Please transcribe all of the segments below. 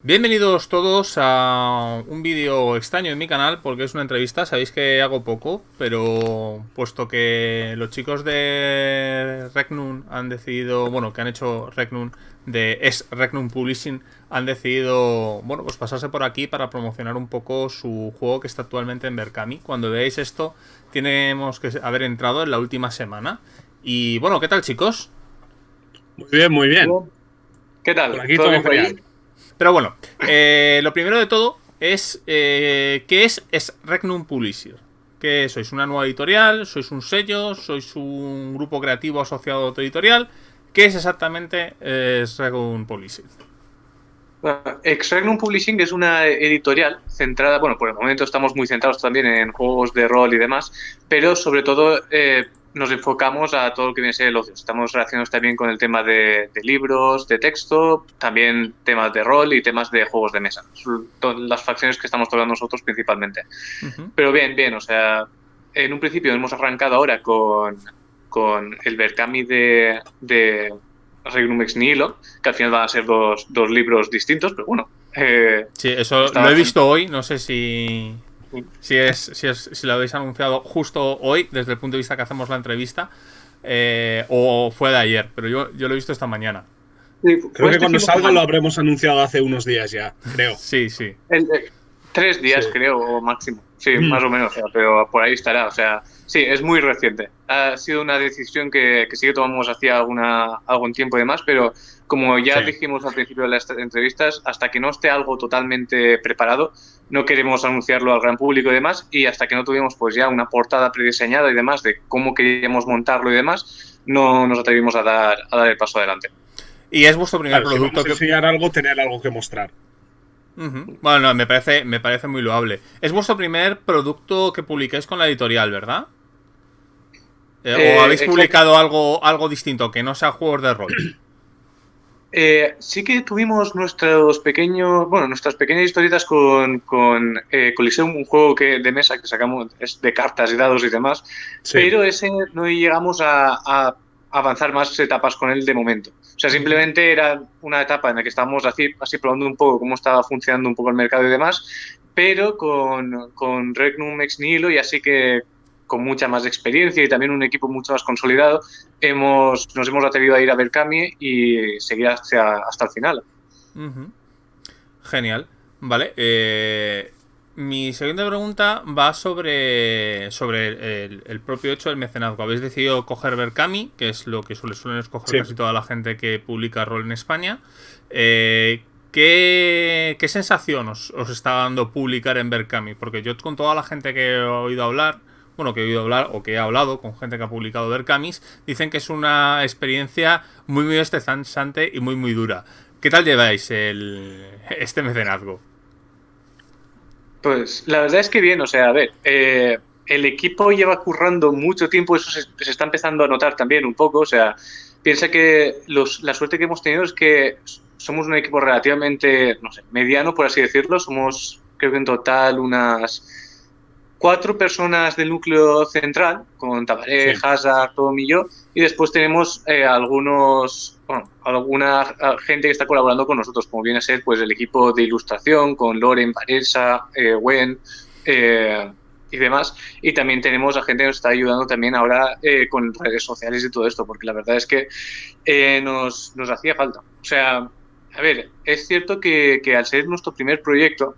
Bienvenidos todos a un vídeo extraño en mi canal porque es una entrevista. Sabéis que hago poco, pero puesto que los chicos de Regnum han decidido, bueno, que han hecho Regnum Regnum Publishing, han decidido, bueno, pues pasarse por aquí para promocionar un poco su juego que está actualmente en Berkami. Cuando veáis esto, tenemos que haber entrado en la última semana. Y bueno, ¿qué tal, chicos? Muy bien, muy bien. ¿Qué tal? Por aquí ¿Todo todo bien por genial. allí? Pero bueno, lo primero de todo es ¿qué es Regnum Publisher? ¿Qué sois? ¿Una nueva editorial? ¿Sois un sello? ¿Sois un grupo creativo asociado a otra editorial? ¿Qué es exactamente Regnum Publisher? Ex Regnum Publishing es una editorial centrada, bueno, por el momento estamos muy centrados también en juegos de rol y demás, pero sobre todo nos enfocamos a todo lo que viene a ser el ocio. Estamos relacionados también con el tema de libros, de texto, también temas de rol y temas de juegos de mesa. Son las facciones que estamos tocando nosotros principalmente. Pero bien, o sea, en un principio hemos arrancado ahora con el Berkami de Regnum Ex Nihilo, que al final van a ser dos libros distintos, pero bueno. Sí, eso Está lo he bastante... visto hoy. No sé si lo habéis anunciado justo hoy, desde el punto de vista que hacemos la entrevista, o fue de ayer, pero yo lo he visto esta mañana. Sí, Creo fue que este cuando fin de salga lo semana. habremos anunciado hace unos días ya, creo. Sí, sí. Tres Sí. días, creo, o máximo. Sí, más o menos, o sea, pero por ahí estará. O sea, sí, es muy reciente. Ha sido una decisión que sí que tomamos hacía algún tiempo y demás, pero como ya Sí. dijimos al principio de las entrevistas, hasta que no esté algo totalmente preparado, no queremos anunciarlo al gran público y demás, y hasta que no tuvimos pues ya una portada prediseñada y demás de cómo queríamos montarlo y demás, no nos atrevimos a dar el paso adelante. ¿Y es vuestro primer Claro, si producto vamos a que... enseñar algo, tener algo que mostrar. Bueno, no, me parece muy loable. Es vuestro primer producto que publiquéis con la editorial, ¿verdad? ¿O habéis Exacto. publicado algo distinto, que no sea juegos de rol? Sí que tuvimos nuestras pequeñas historietas con Coliseum, un juego de mesa que sacamos es de cartas y dados y demás, Sí. pero ese no llegamos a avanzar más etapas con él de momento. O sea, simplemente era una etapa en la que estábamos así probando un poco cómo estaba funcionando un poco el mercado y demás, pero con Regnum Ex Nihilo y así que con mucha más experiencia y también un equipo mucho más consolidado, nos hemos atrevido a ir a Berkami y seguir hasta el final. Genial. Vale. Mi segunda pregunta va sobre el propio hecho del mecenazgo. Habéis decidido coger Berkami, que es lo que suelen escoger Sí. casi toda la gente que publica rol en España. ¿Qué sensación os está dando publicar en Berkami? Porque yo con toda la gente que he oído hablar, bueno, que he oído hablar o que he hablado con gente que ha publicado Berkamis, dicen que es una experiencia muy estresante y muy dura. ¿Qué tal lleváis este mecenazgo? Pues la verdad es que bien, o sea, a ver, el equipo lleva currando mucho tiempo, eso se está empezando a notar también un poco, o sea, piensa que la suerte que hemos tenido es que somos un equipo relativamente, no sé, mediano, por así decirlo, somos creo que en total unas 4 personas del núcleo central, con Tabaré, Sí. Hazard, Tom y yo, y después tenemos alguna gente que está colaborando con nosotros, como viene a ser pues el equipo de ilustración, con Loren, Varesa, Gwen y demás. Y también tenemos a gente que nos está ayudando también ahora con redes sociales y todo esto, porque la verdad es que nos hacía falta. O sea, a ver, es cierto que al ser nuestro primer proyecto,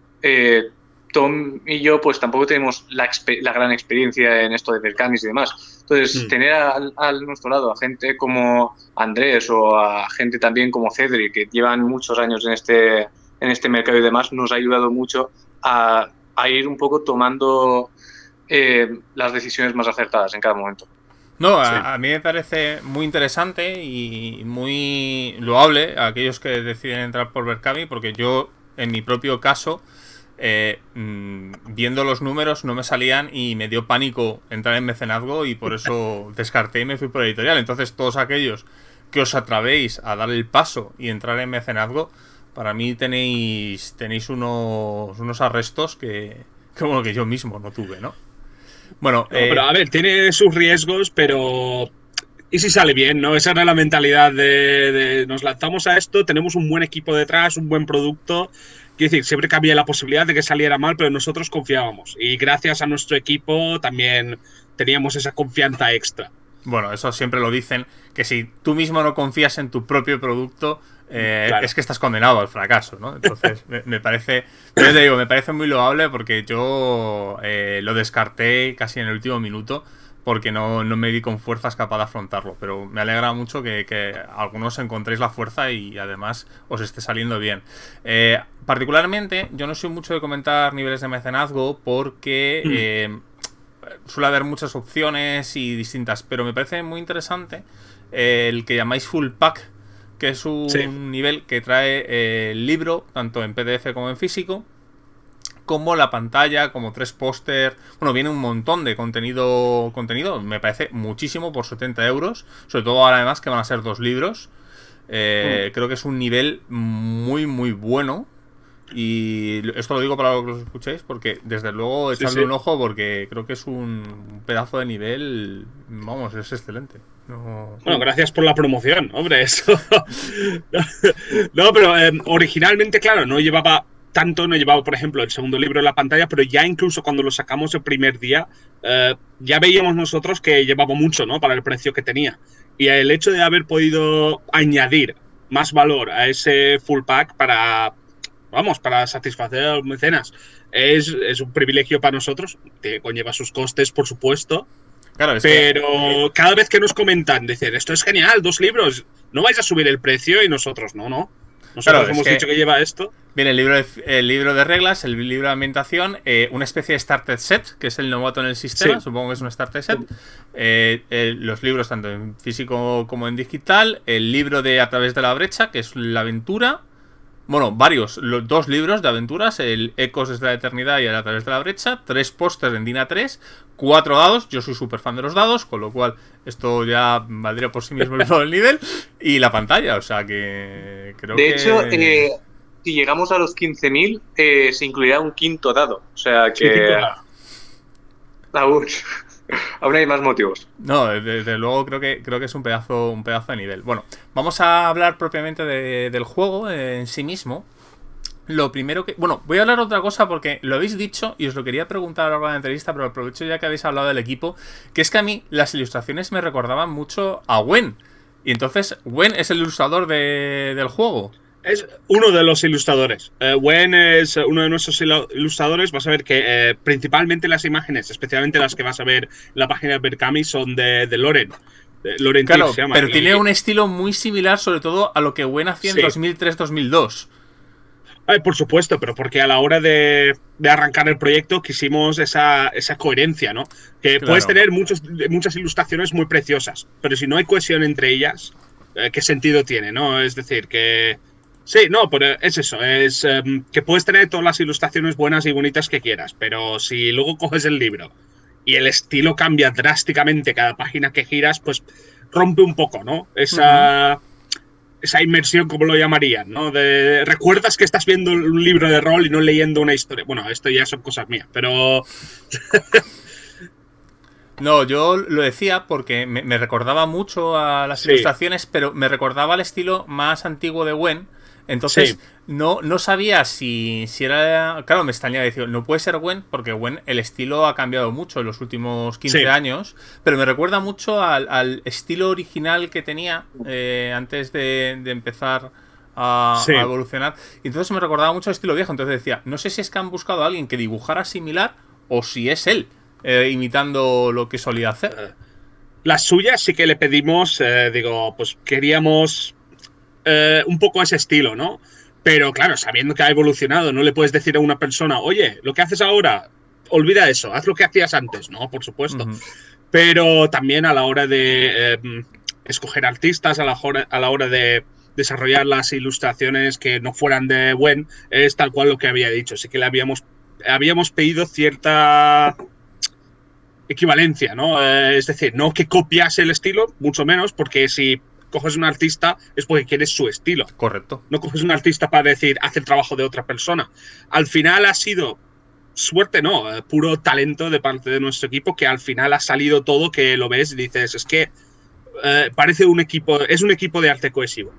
Tom y yo pues tampoco tenemos la gran experiencia en esto de Berkamis y demás. Entonces, tener a nuestro lado a gente como Andrés o a gente también como Cedric, que llevan muchos años en este mercado y demás, nos ha ayudado mucho a ir un poco tomando las decisiones más acertadas en cada momento. No, Sí. a mí me parece muy interesante y muy loable a aquellos que deciden entrar por Berkami, porque yo, en mi propio caso, viendo los números no me salían y me dio pánico entrar en mecenazgo y por eso descarté y me fui por editorial. Entonces todos aquellos que os atrevéis a dar el paso y entrar en mecenazgo, para mí tenéis unos arrestos bueno, que yo mismo no tuve, ¿no? Bueno, No, pero a ver, tiene sus riesgos, pero Y si sale bien, ¿no? Esa era la mentalidad de nos lanzamos a esto, tenemos un buen equipo detrás, un buen producto. Quiero decir, siempre que había la posibilidad de que saliera mal, pero nosotros confiábamos. Y gracias a nuestro equipo también teníamos esa confianza extra. Bueno, eso siempre lo dicen, que si tú mismo no confías en tu propio producto, Claro. es que estás condenado al fracaso, ¿no? Entonces, me parece, yo te digo, me parece muy loable porque yo lo descarté casi en el último minuto porque no me vi con fuerzas capaz de afrontarlo. Pero me alegra mucho que algunos encontréis la fuerza y además os esté saliendo bien. Particularmente, yo no soy mucho de comentar niveles de mecenazgo porque suele haber muchas opciones y distintas, pero me parece muy interesante el que llamáis Full Pack, que es un nivel que trae el libro, tanto en PDF como en físico, como la pantalla, como 3 póster. Bueno, viene un montón de contenido, me parece muchísimo por 70 euros, sobre todo ahora además que van a ser 2 libros. Creo que es un nivel muy, muy bueno. Y esto lo digo para que los escuchéis, porque desde luego echadle un ojo, porque creo que es un pedazo de nivel. Vamos, es excelente. Bueno, gracias por la promoción, hombre, eso. No, pero originalmente, claro, no llevaba, por ejemplo, el segundo libro en la pantalla, pero ya incluso cuando lo sacamos el primer día, ya veíamos nosotros que llevaba mucho, ¿no? Para el precio que tenía. Y el hecho de haber podido añadir más valor a ese full pack para satisfacer a los mecenas, es un privilegio para nosotros, que conlleva sus costes, por supuesto. Claro, pero cada vez que nos comentan, dicen, esto es genial, 2 libros, no vais a subir el precio, y nosotros, no. Nosotros claro, hemos dicho que lleva esto. Viene el libro de reglas, el libro de ambientación, una especie de starter set, que es el novato en el sistema, supongo que es un starter set. Los libros tanto en físico como en digital, el libro de A través de la brecha, que es la aventura. Bueno, los 2 libros de aventuras, el Ecos desde la eternidad y el A través de la brecha, 3 pósters en DIN A3, 4 dados, yo soy súper fan de los dados, con lo cual esto ya valdría por sí mismo el nivel, y la pantalla, o sea que creo que... De hecho, si llegamos a los 15.000, se incluirá un 5.º dado, o sea que... Aún hay más motivos. No, desde luego creo que es un pedazo de nivel. Bueno, vamos a hablar propiamente del juego en sí mismo. Lo primero que... Bueno, voy a hablar otra cosa porque lo habéis dicho y os lo quería preguntar a lo largo de la entrevista, pero aprovecho ya que habéis hablado del equipo, que es que a mí las ilustraciones me recordaban mucho a Gwen. Y entonces, Gwen es el ilustrador del juego. Es uno de los ilustradores. Gwen es uno de nuestros ilustradores. Vas a ver que principalmente las imágenes, especialmente las que vas a ver en la página de Berkami, son de Loren. Loren claro, Tiff se llama. Pero tiene un estilo muy similar, sobre todo a lo que Gwen hacía en 2003-2002. Por supuesto, pero porque a la hora de arrancar el proyecto quisimos esa coherencia, ¿no? Que puedes tener muchas ilustraciones muy preciosas, pero si no hay cohesión entre ellas, ¿qué sentido tiene, no? Es decir, que... Sí, no, pero es eso, es que puedes tener todas las ilustraciones buenas y bonitas que quieras, pero si luego coges el libro y el estilo cambia drásticamente cada página que giras, pues rompe un poco, ¿no? Esa inmersión, como lo llamarían, ¿no? Recuerdas que estás viendo un libro de rol y no leyendo una historia. Bueno, esto ya son cosas mías, pero... No, yo lo decía porque me recordaba mucho a las ilustraciones, pero me recordaba el estilo más antiguo de Gwen. Entonces, no sabía si era... Claro, me extrañaba decir, no puede ser Gwen, porque Gwen, el estilo ha cambiado mucho en los últimos 15 años, pero me recuerda mucho al estilo original que tenía antes de empezar a evolucionar. Y entonces me recordaba mucho el estilo viejo. Entonces decía, no sé si es que han buscado a alguien que dibujara similar o si es él, imitando lo que solía hacer. Las suyas sí que le pedimos, pues queríamos... un poco ese estilo, ¿no? Pero claro, sabiendo que ha evolucionado, no le puedes decir a una persona, oye, lo que haces ahora, olvida eso, haz lo que hacías antes, ¿no? Por supuesto. Pero también a la hora de escoger artistas, a la hora de desarrollar las ilustraciones que no fueran de Gwen, es tal cual lo que había dicho. Así que le habíamos pedido cierta equivalencia, ¿no? Es decir, no que copiase el estilo, mucho menos, porque si coges un artista es porque quieres su estilo. Correcto. No coges un artista para decir, hace el trabajo de otra persona. Al final ha sido suerte, no, puro talento de parte de nuestro equipo, que al final ha salido todo, que lo ves y dices, es que parece es un equipo de arte cohesivo.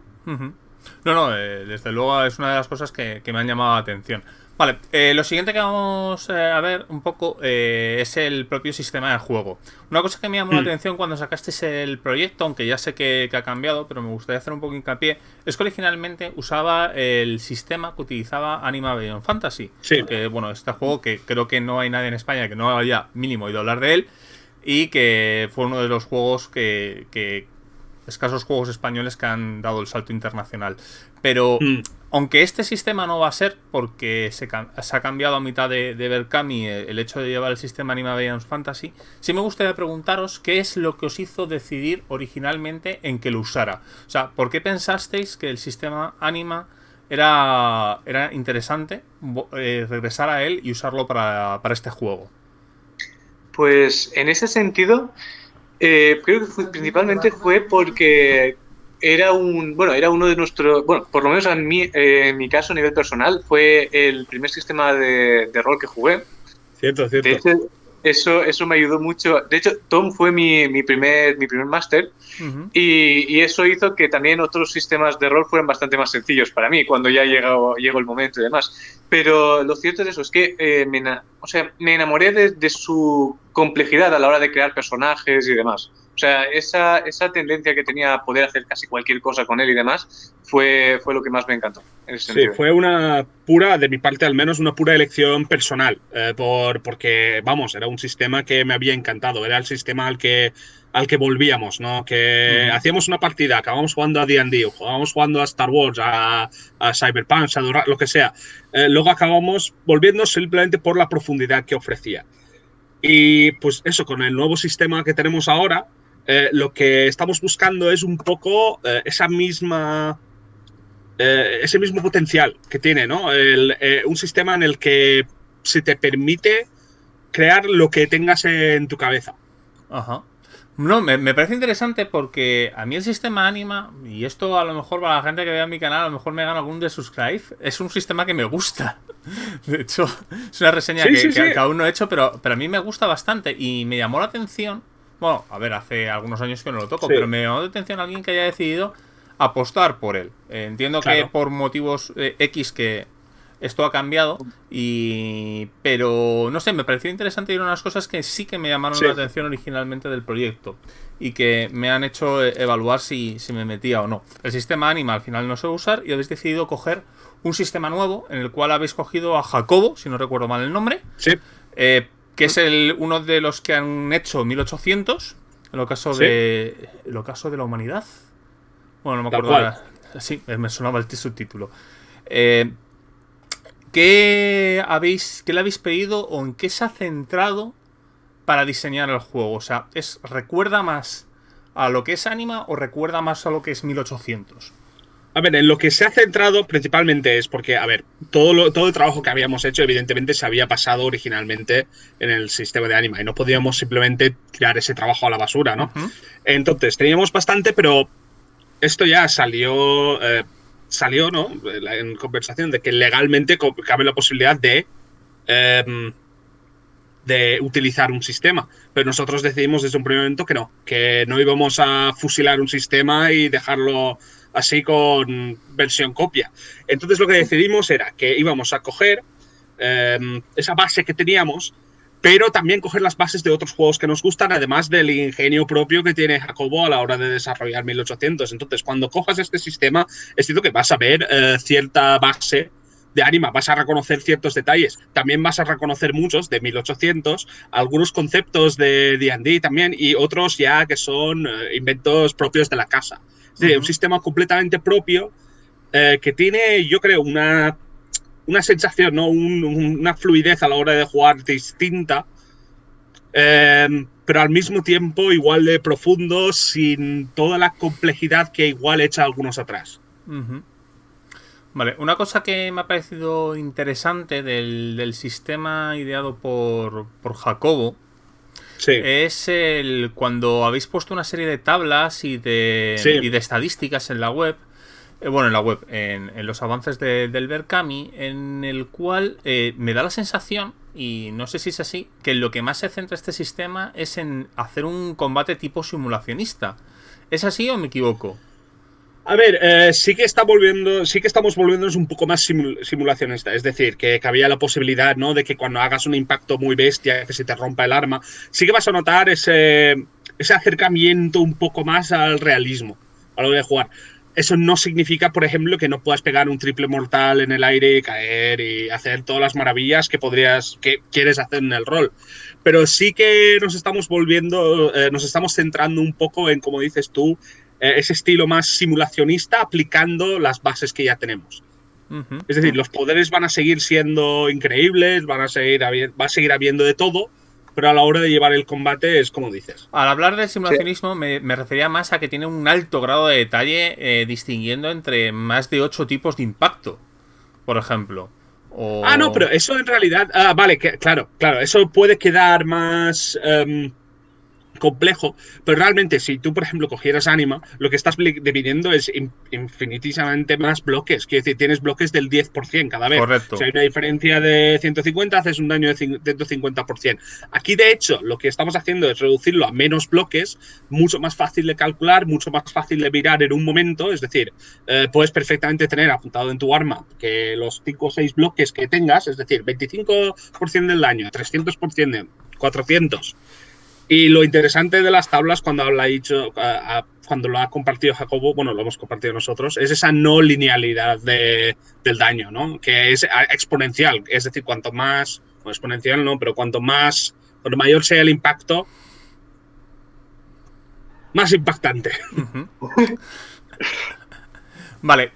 No, desde luego es una de las cosas que me han llamado la atención. Vale, lo siguiente que vamos a ver un poco es el propio sistema de juego. Una cosa que me llamó la atención cuando sacasteis el proyecto, aunque ya sé que ha cambiado, pero me gustaría hacer un poco hincapié, es que originalmente usaba el sistema que utilizaba Anima Beyond Fantasy. Sí. Que, bueno, este juego que creo que no hay nadie en España que no haya mínimo oído hablar de él, y que fue uno de los juegos que escasos juegos españoles que han dado el salto internacional. Pero aunque este sistema no va a ser, porque se ha cambiado a mitad de Berkami el hecho de llevar el sistema Anima Beyond Fantasy, sí me gustaría preguntaros qué es lo que os hizo decidir originalmente en que lo usara. O sea, ¿por qué pensasteis que el sistema Anima era interesante regresar a él y usarlo para este juego? Pues en ese sentido, creo que principalmente fue porque era uno de nuestros, bueno, por lo menos en mi caso a nivel personal, fue el primer sistema de rol que jugué. Cierto. De hecho, eso me ayudó mucho. De hecho, Tom fue mi primer máster, y eso hizo que también otros sistemas de rol fueran bastante más sencillos para mí cuando ya llegó el momento y demás. Pero lo cierto es eso, es que me enamoré de su complejidad a la hora de crear personajes y demás. O sea, esa tendencia que tenía a poder hacer casi cualquier cosa con él y demás fue lo que más me encantó. Sí, fue de mi parte al menos, una pura elección personal. Porque, vamos, era un sistema que me había encantado. Era el sistema al que volvíamos, ¿no? Que hacíamos una partida, acabamos jugando a D&D, o jugábamos jugando a Star Wars, a Cyberpunk, a lo que sea. Luego acabamos volviendo simplemente por la profundidad que ofrecía. Y pues eso, con el nuevo sistema que tenemos ahora, lo que estamos buscando es un poco ese mismo potencial que tiene, ¿no? Un sistema en el que se te permite crear lo que tengas en tu cabeza. Ajá. No, me parece interesante porque a mí el sistema Anima, y esto a lo mejor para la gente que vea mi canal, a lo mejor me gana algún desubscribe, es un sistema que me gusta. De hecho, es una reseña que aún no he hecho, pero a mí me gusta bastante y me llamó la atención. Bueno, a ver, hace algunos años que no lo toco, pero me llamó la atención alguien que haya decidido apostar por él. Entiendo que por motivos X que esto ha cambiado, pero no sé, me pareció interesante y eran unas cosas que sí que me llamaron la atención originalmente del proyecto y que me han hecho evaluar si me metía o no. El sistema Anima al final no se va a usar y habéis decidido coger un sistema nuevo en el cual habéis cogido a Jacobo, si no recuerdo mal el nombre, que es uno de los que han hecho 1800 en el caso de la humanidad. Bueno, no me acuerdo ahora. Sí, me sonaba el subtítulo. ¿Qué le habéis pedido o en qué se ha centrado para diseñar el juego? O sea, ¿recuerda más a lo que es Anima o recuerda más a lo que es 1800? A ver, en lo que se ha centrado principalmente es porque, a ver, todo el trabajo que habíamos hecho evidentemente se había pasado originalmente en el sistema de Anima y no podíamos simplemente tirar ese trabajo a la basura, ¿no? Entonces, teníamos bastante, pero esto ya salió, ¿no? En conversación de que legalmente cabe la posibilidad de utilizar un sistema. Pero nosotros decidimos desde un primer momento que no íbamos a fusilar un sistema y dejarlo así con versión copia. Entonces lo que decidimos era que íbamos a coger esa base que teníamos, pero también coger las bases de otros juegos que nos gustan, además del ingenio propio que tiene Jacobo a la hora de desarrollar 1800. Entonces, cuando cojas este sistema, es cierto que vas a ver cierta base de Anima, vas a reconocer ciertos detalles, también vas a reconocer muchos de 1800, algunos conceptos de D&D también, y otros ya que son inventos propios de la casa. Es decir, un sistema completamente propio que tiene, yo creo, una sensación, ¿no? Una fluidez a la hora de jugar distinta, pero al mismo tiempo igual de profundo, sin toda la complejidad que igual echa algunos atrás. Vale, una cosa que me ha parecido interesante del sistema ideado por Jacobo es cuando habéis puesto una serie de tablas y de estadísticas en la web. En los avances del Berkami, en el cual me da la sensación, y no sé si es así, que lo que más se centra este sistema es en hacer un combate tipo simulacionista. ¿Es así o me equivoco? A ver, sí que estamos volviéndonos un poco más simulacionista. Es decir, que había la posibilidad, ¿no?, de que cuando hagas un impacto muy bestia, que se te rompa el arma, sí que vas a notar ese acercamiento un poco más al realismo a la hora de jugar. Eso no significa, por ejemplo, que no puedas pegar un triple mortal en el aire y caer y hacer todas las maravillas que quieres hacer en el rol. Pero sí que nos estamos centrando un poco en, como dices tú, ese estilo más simulacionista aplicando las bases que ya tenemos. Es decir, los poderes van a seguir siendo increíbles, va a seguir habiendo de todo, pero a la hora de llevar el combate es como dices. Al hablar del simulacionismo me refería más a que tiene un alto grado de detalle distinguiendo entre más de 8 tipos de impacto, por ejemplo. No, pero eso en realidad... vale, claro, eso puede quedar más... complejo, pero realmente si tú, por ejemplo, cogieras Anima, lo que estás dividiendo es infinitísimamente más bloques, quiere decir, tienes bloques del 10% cada vez. Correcto. Si hay una diferencia de 150, haces un daño de 150%. Aquí, de hecho, lo que estamos haciendo es reducirlo a menos bloques, mucho más fácil de calcular, mucho más fácil de mirar en un momento, es decir, puedes perfectamente tener apuntado en tu arma que los 5 o 6 bloques que tengas, es decir, 25% del daño, 300%, 400%. Y lo interesante de las tablas, cuando lo ha compartido Jacobo, bueno, lo hemos compartido nosotros, es esa no linealidad del daño, ¿no? Que es exponencial. Es decir, cuanto más, o exponencial no, pero cuanto mayor sea el impacto, más impactante. Vale,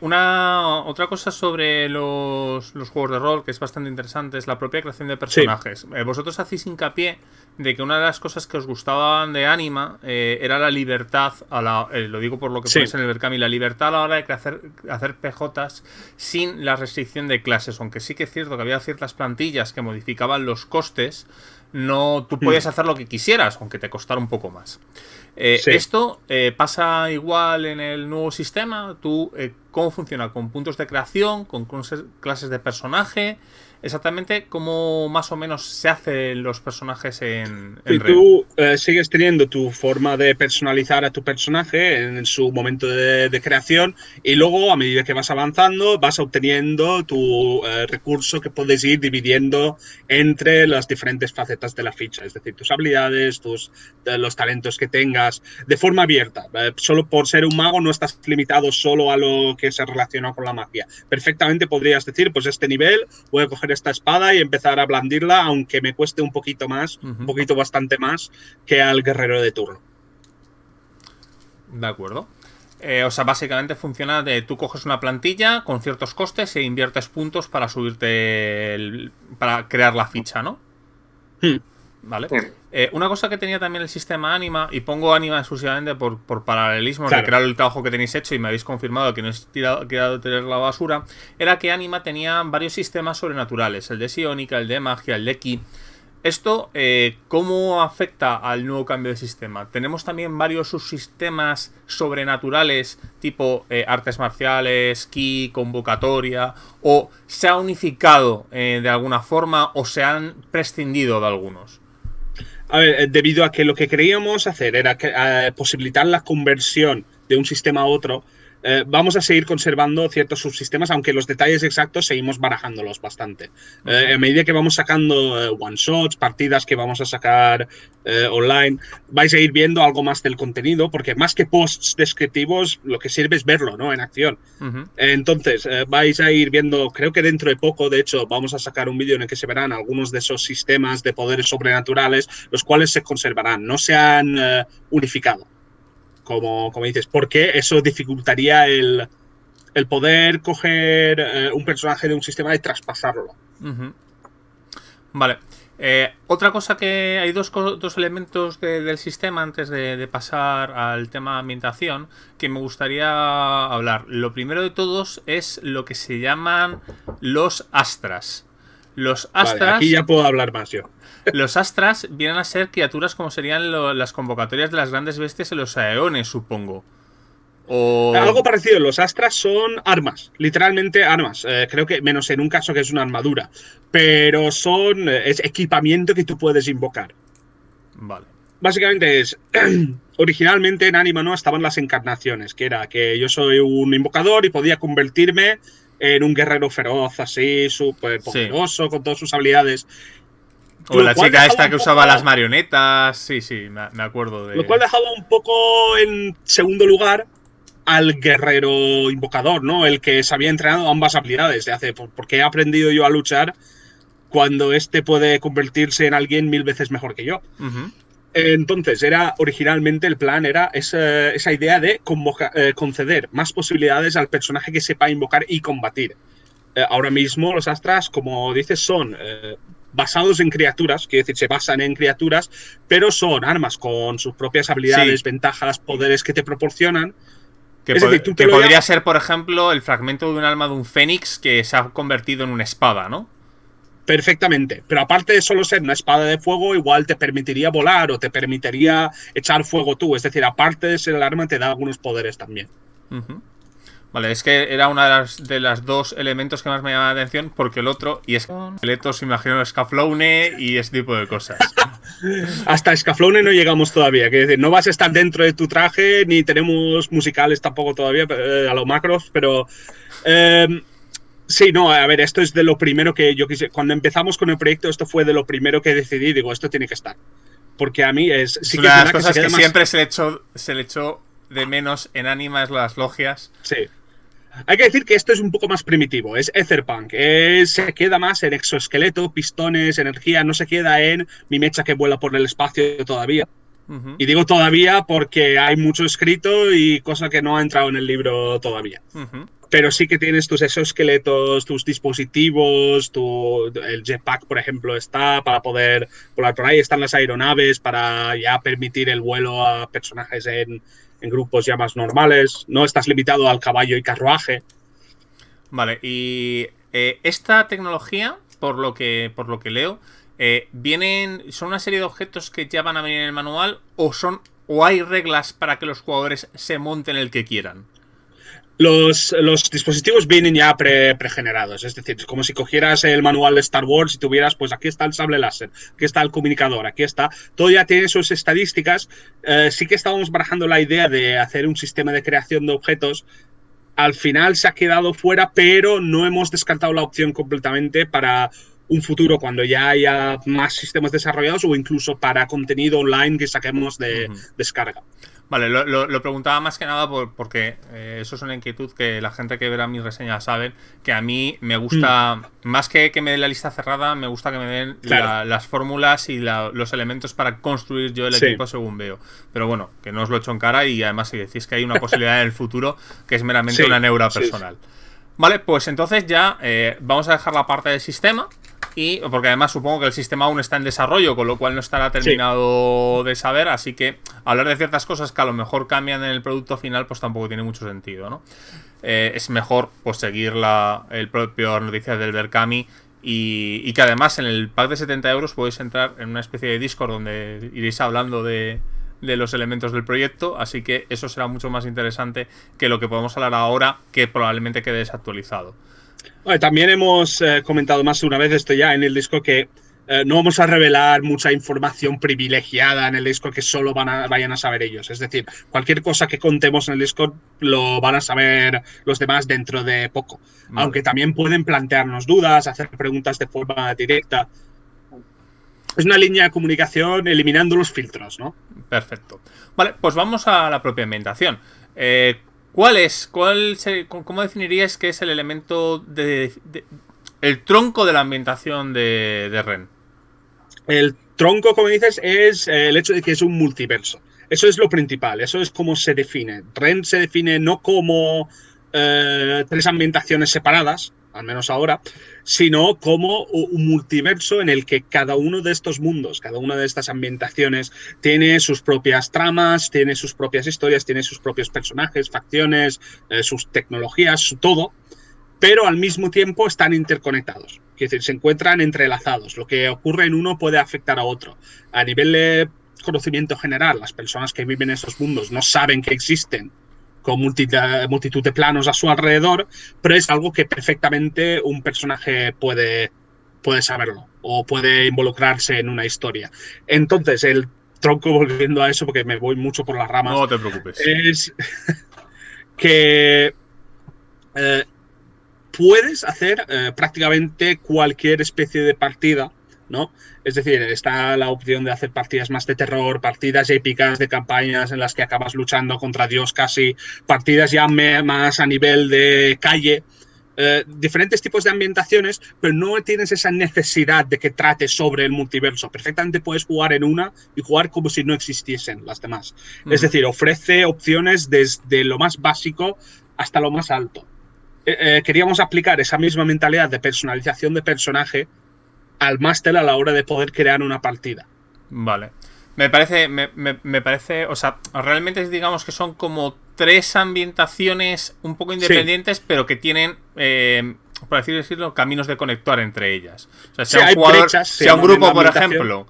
otra cosa sobre los juegos de rol que es bastante interesante es la propia creación de personajes. Sí. Vosotros hacéis hincapié de que una de las cosas que os gustaban de Anima era la libertad, lo digo por lo que ponéis en el Berkami, la libertad a la hora de hacer PJs sin la restricción de clases, aunque sí que es cierto que había ciertas plantillas que modificaban los costes, tú podías hacer lo que quisieras, aunque te costara un poco más. Esto pasa igual en el nuevo sistema. ¿Cómo funciona? ¿Con puntos de creación? ¿Con clases de personaje? Exactamente cómo más o menos se hacen los personajes en tú sigues teniendo tu forma de personalizar a tu personaje en su momento de creación, y luego a medida que vas avanzando vas obteniendo tu recurso que puedes ir dividiendo entre las diferentes facetas de la ficha, es decir, tus habilidades, los talentos que tengas, de forma abierta. Solo por ser un mago no estás limitado solo a lo que se relaciona con la magia. Perfectamente podrías decir, pues este nivel voy a coger esta espada y empezar a blandirla, aunque me cueste un poquito más, un poquito bastante más que al guerrero de turno. De acuerdo. O sea, básicamente funciona de tú coges una plantilla con ciertos costes e inviertes puntos para subirte para crear la ficha, ¿no? Vale. Una cosa que tenía también el sistema Anima, y pongo Anima exclusivamente por paralelismo, de crear el trabajo que tenéis hecho y me habéis confirmado que no es tirado tener la basura, era que Anima tenía varios sistemas sobrenaturales, el de psiónica, el de magia, el de ki. Esto, ¿cómo afecta al nuevo cambio de sistema? ¿Tenemos también varios subsistemas sobrenaturales tipo artes marciales, ki, convocatoria, o se ha unificado de alguna forma o se han prescindido de algunos? A ver, debido a que lo que queríamos hacer era posibilitar la conversión de un sistema a otro, vamos a seguir conservando ciertos subsistemas, aunque los detalles exactos seguimos barajándolos bastante. A medida que vamos sacando one-shots, partidas que vamos a sacar online, vais a ir viendo algo más del contenido, porque más que posts descriptivos, lo que sirve es verlo, ¿no?, en acción. Entonces, vais a ir viendo, creo que dentro de poco, de hecho, vamos a sacar un vídeo en el que se verán algunos de esos sistemas de poderes sobrenaturales, los cuales se conservarán, no se han unificado. Como dices, porque eso dificultaría el poder coger un personaje de un sistema y traspasarlo. Vale. Otra cosa que hay dos elementos del sistema antes de pasar al tema ambientación que me gustaría hablar. Lo primero de todos es lo que se llaman los astras. Los astras... Vale, aquí ya puedo hablar más yo. Los astras vienen a ser criaturas como serían las convocatorias de las grandes bestias en los aeones, supongo. Algo parecido. Los astras son armas, literalmente armas. Creo que menos en un caso que es una armadura. Pero es equipamiento que tú puedes invocar. Vale. básicamente es, originalmente en Anima no estaban las encarnaciones, que era que yo soy un invocador y podía convertirme en un guerrero feroz, así, súper poderoso, con todas sus habilidades. O la chica esta que usaba las marionetas, sí, me acuerdo de... Lo cual dejaba un poco en segundo lugar al guerrero invocador, ¿no? El que se había entrenado ambas habilidades. De hace, ¿por qué he aprendido yo a luchar cuando este puede convertirse en alguien 1000 veces mejor que yo? Entonces, originalmente el plan era esa idea de conceder más posibilidades al personaje que sepa invocar y combatir. Ahora mismo los Astras, como dices, son basados en criaturas, quiere decir, se basan en criaturas, pero son armas con sus propias habilidades, ventajas, poderes que te proporcionan. Que podría ser, por ejemplo, el fragmento de un alma de un fénix que se ha convertido en una espada, ¿no? Perfectamente, pero aparte de solo ser una espada de fuego, igual te permitiría volar o te permitiría echar fuego tú. Es decir, aparte de ser el arma, te da algunos poderes también. Vale, es que era una de las dos elementos que más me llamaba la atención, porque el otro, y es esqueletos, imagino, Scaflowne y ese tipo de cosas. Hasta Scaflowne no llegamos todavía, que decir, no vas a estar dentro de tu traje, ni tenemos musicales tampoco todavía, a lo Macross, pero... sí, no, a ver, esto es de lo primero que yo quise. Cuando empezamos con el proyecto, esto fue de lo primero que decidí, digo, esto tiene que estar. Porque a mí es... Sí, una de las cosas que siempre se le echó de menos en Anima es las logias. Sí. Hay que decir que esto es un poco más primitivo, es Etherpunk, se queda más en exoesqueleto, pistones, energía, no se queda en mi mecha que vuela por el espacio todavía. Y digo todavía porque hay mucho escrito y cosa que no ha entrado en el libro todavía. Pero sí que tienes tus exoesqueletos, tus dispositivos, el jetpack, por ejemplo, está para poder volar por ahí. Están las aeronaves para ya permitir el vuelo a personajes en grupos ya más normales. No estás limitado al caballo y carruaje. Vale, y esta tecnología, por lo que leo, ¿son una serie de objetos que ya van a venir en el manual o hay reglas para que los jugadores se monten el que quieran? Los dispositivos vienen ya pregenerados, es decir, como si cogieras el manual de Star Wars y tuvieras, pues aquí está el sable láser, aquí está el comunicador, aquí está, todo ya tiene sus estadísticas. Sí que estábamos barajando la idea de hacer un sistema de creación de objetos. Al final se ha quedado fuera, pero no hemos descartado la opción completamente para un futuro cuando ya haya más sistemas desarrollados o incluso para contenido online que saquemos de descarga. Vale, lo preguntaba más que nada porque eso es una inquietud que la gente que verá mis reseñas saben, que a mí me gusta, más que me den la lista cerrada, me gusta que me den las fórmulas y los elementos para construir yo el equipo según veo. Pero bueno, que no os lo echo en cara y además si decís que hay una posibilidad en el futuro que es meramente una neura personal. Vale, pues entonces ya vamos a dejar la parte del sistema. Porque además supongo que el sistema aún está en desarrollo, con lo cual no estará terminado de saber, así que hablar de ciertas cosas que a lo mejor cambian en el producto final pues tampoco tiene mucho sentido, ¿no? Es mejor pues seguir el propio noticias del Berkami y que además en el pack de 70 euros podéis entrar en una especie de Discord donde iréis hablando de los elementos del proyecto, así que eso será mucho más interesante que lo que podemos hablar ahora, que probablemente quede desactualizado. Bueno, también hemos comentado más de una vez esto ya en el Discord, que no vamos a revelar mucha información privilegiada en el Discord que solo vayan a saber ellos. Es decir, cualquier cosa que contemos en el Discord lo van a saber los demás dentro de poco. Vale. Aunque también pueden plantearnos dudas, hacer preguntas de forma directa. Es una línea de comunicación eliminando los filtros, ¿no? Perfecto. Vale, pues vamos a la propia ambientación. ¿Cómo definirías que es el elemento el tronco de la ambientación de Ren? El tronco, como dices, es el hecho de que es un multiverso. Eso es lo principal, eso es cómo se define. Ren se define no como 3 ambientaciones separadas, al menos ahora, sino como un multiverso en el que cada uno de estos mundos, cada una de estas ambientaciones tiene sus propias tramas, tiene sus propias historias, tiene sus propios personajes, facciones, sus tecnologías, todo, pero al mismo tiempo están interconectados. Es decir, se encuentran entrelazados. Lo que ocurre en uno puede afectar a otro. A nivel de conocimiento general, las personas que viven en esos mundos no saben que existen con multitud de planos a su alrededor, pero es algo que perfectamente un personaje puede saberlo o puede involucrarse en una historia. Entonces, el tronco, volviendo a eso, porque me voy mucho por las ramas. No te preocupes. Es que puedes hacer prácticamente cualquier especie de partida, ¿no? Es decir, está la opción de hacer partidas más de terror, partidas épicas de campañas en las que acabas luchando contra Dios casi, partidas ya más a nivel de calle, diferentes tipos de ambientaciones, pero no tienes esa necesidad de que trate sobre el multiverso. Perfectamente puedes jugar en una y jugar como si no existiesen las demás. Es decir, ofrece opciones desde lo más básico hasta lo más alto. Queríamos aplicar esa misma mentalidad de personalización de personaje al máster a la hora de poder crear una partida. Vale. Me parece, o sea, realmente digamos que son como 3 ambientaciones un poco independientes, sí, pero que tienen, por así decirlo, caminos de conectar entre ellas. O sea, si sí, un jugador, brechas, si a un grupo, por ejemplo,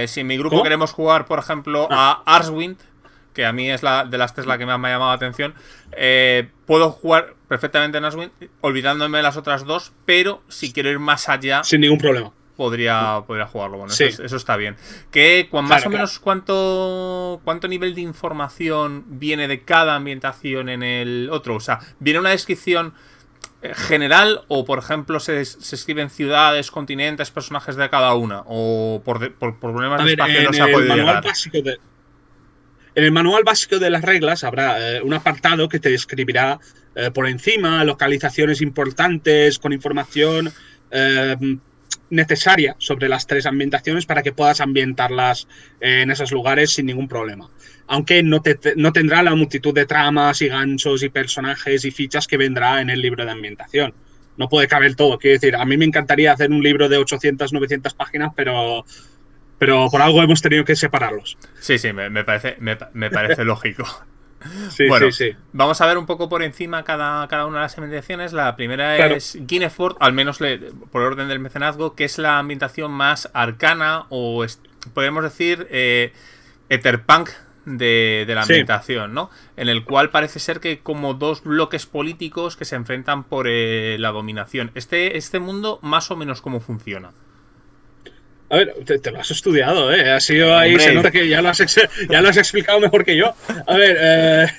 si en mi grupo queremos jugar, por ejemplo, a Arswind, que a mí es de las 3 la que más me ha llamado la atención, puedo jugar perfectamente en Arswind, olvidándome de las otras 2, pero si quiero ir más allá, sin ningún problema, podría jugarlo. Bueno, sí, eso está bien. Que más o menos cuánto nivel de información viene de cada ambientación en el otro. O sea, ¿viene una descripción general o, por ejemplo, se escriben ciudades, continentes, personajes de cada una? ¿O por problemas de espacio no se ha podido llegar? En el manual básico de las reglas habrá un apartado que te describirá por encima localizaciones importantes con información necesaria sobre las 3 ambientaciones para que puedas ambientarlas en esos lugares sin ningún problema. Aunque no tendrá la multitud de tramas y ganchos y personajes y fichas que vendrá en el libro de ambientación. No puede caber todo. Quiero decir, a mí me encantaría hacer un libro de 800, 900 páginas, pero por algo hemos tenido que separarlos. Sí, me parece lógico. Sí, bueno, sí. Vamos a ver un poco por encima cada una de las ambientaciones. La primera es Guinefort, al menos por orden del mecenazgo, que es la ambientación más arcana o podemos decir etherpunk de la ambientación, ¿no? En el cual parece ser que hay como 2 bloques políticos que se enfrentan por la dominación. Este mundo más o menos cómo funciona. A ver, te lo has estudiado, ¿eh? Ha sido ahí, se nota que ya lo has explicado mejor que yo. A ver,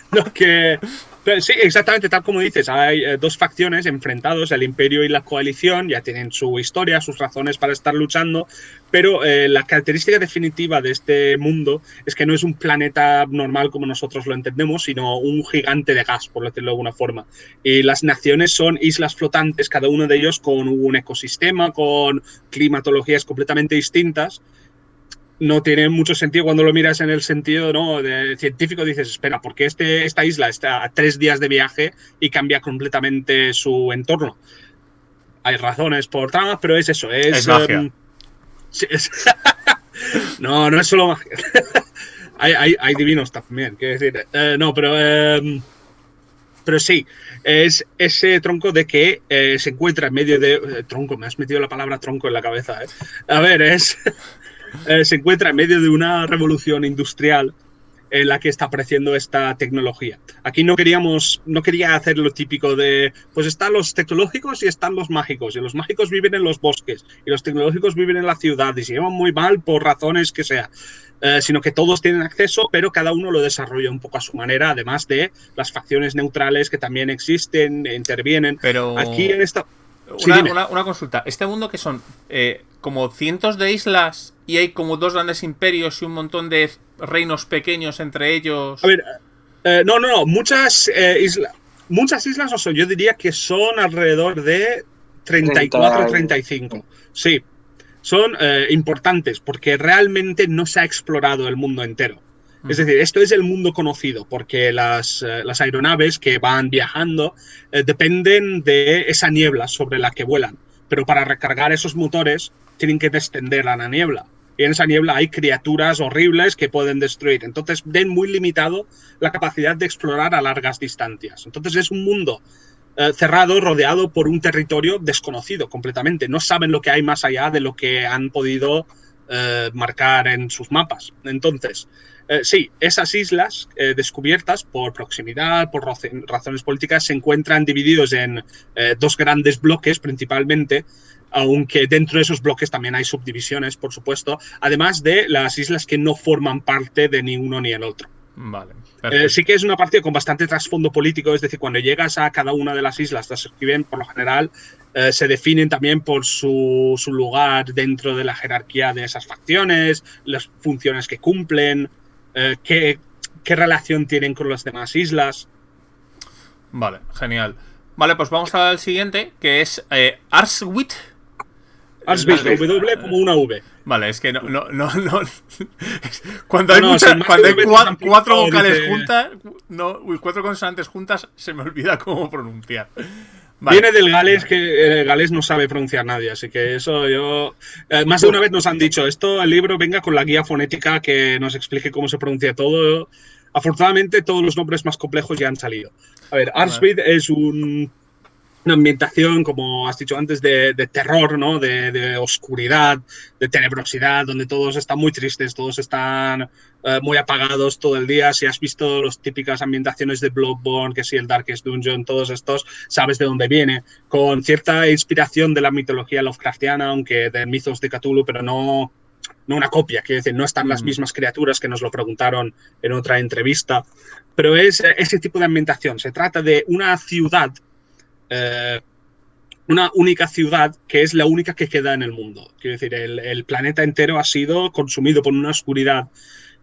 sí, exactamente tal como dices. Hay 2 facciones enfrentados, el Imperio y la Coalición, ya tienen su historia, sus razones para estar luchando, pero la característica definitiva de este mundo es que no es un planeta normal como nosotros lo entendemos, sino un gigante de gas, por decirlo de alguna forma. Y las naciones son islas flotantes, cada uno de ellos con un ecosistema, con climatologías completamente distintas. No tiene mucho sentido cuando lo miras en el sentido, ¿no?, de científico. Dices, espera, ¿por qué esta isla está a 3 días de viaje y cambia completamente su entorno? Hay razones por tramas, pero es eso. Es magia. Sí, no es solo magia. hay divinos también, quiero decir. No, pero sí, es ese tronco de que se encuentra en medio de... tronco, me has metido la palabra tronco en la cabeza, ¿eh? A ver, se encuentra en medio de una revolución industrial en la que está apareciendo esta tecnología. Aquí no quería hacer lo típico de, pues están los tecnológicos y están los mágicos, y los mágicos viven en los bosques, y los tecnológicos viven en la ciudad, y se llevan muy mal por razones que sea. Sino que todos tienen acceso, pero cada uno lo desarrolla un poco a su manera, además de las facciones neutrales que también existen, intervienen. Pero... aquí en esta... Una consulta. Este mundo que son como cientos de islas y hay como 2 grandes imperios y un montón de reinos pequeños entre ellos. A ver, no. Muchas islas no son. Yo diría que son alrededor de 34, 35. Sí, son importantes porque realmente no se ha explorado el mundo entero. Es decir, esto es el mundo conocido, porque las aeronaves que van viajando dependen de esa niebla sobre la que vuelan. Pero para recargar esos motores tienen que descender a la niebla. Y en esa niebla hay criaturas horribles que pueden destruir. Entonces ven muy limitado la capacidad de explorar a largas distancias. Entonces es un mundo cerrado, rodeado por un territorio desconocido completamente. No saben lo que hay más allá de lo que han podido marcar en sus mapas. Entonces... sí, esas islas descubiertas por proximidad, por razones políticas, se encuentran divididos en 2 grandes bloques principalmente, aunque dentro de esos bloques también hay subdivisiones, por supuesto, además de las islas que no forman parte de ni uno ni el otro. Vale. Sí que es una partida con bastante trasfondo político, es decir, cuando llegas a cada una de las islas, las escriben por lo general, se definen también por su lugar dentro de la jerarquía de esas facciones, las funciones que cumplen, qué relación tienen con las demás islas. Vale, genial. Vale, pues vamos al siguiente, que es Arswit. Arswit, W como una V. Vale, es que no. Cuando hay cuatro vocales juntas, cuatro consonantes juntas, se me olvida cómo pronunciar. Vale. Viene del galés, que el galés no sabe pronunciar nadie, así que eso yo... más de una vez nos han dicho, el libro venga con la guía fonética que nos explique cómo se pronuncia todo. Afortunadamente todos los nombres más complejos ya han salido. A ver, Arswit es una ambientación, como has dicho antes, de terror, ¿no? De oscuridad, de tenebrosidad, donde todos están muy tristes, todos están muy apagados todo el día. Si has visto las típicas ambientaciones de Bloodborne, que si el Darkest Dungeon, todos estos, sabes de dónde viene. Con cierta inspiración de la mitología Lovecraftiana, aunque de mitos de Cthulhu, pero no una copia, quiero decir, no están las mismas criaturas, que nos lo preguntaron en otra entrevista, pero es ese tipo de ambientación. Se trata de una ciudad, una única ciudad que es la única que queda en el mundo. Quiero decir, el planeta entero ha sido consumido por una oscuridad,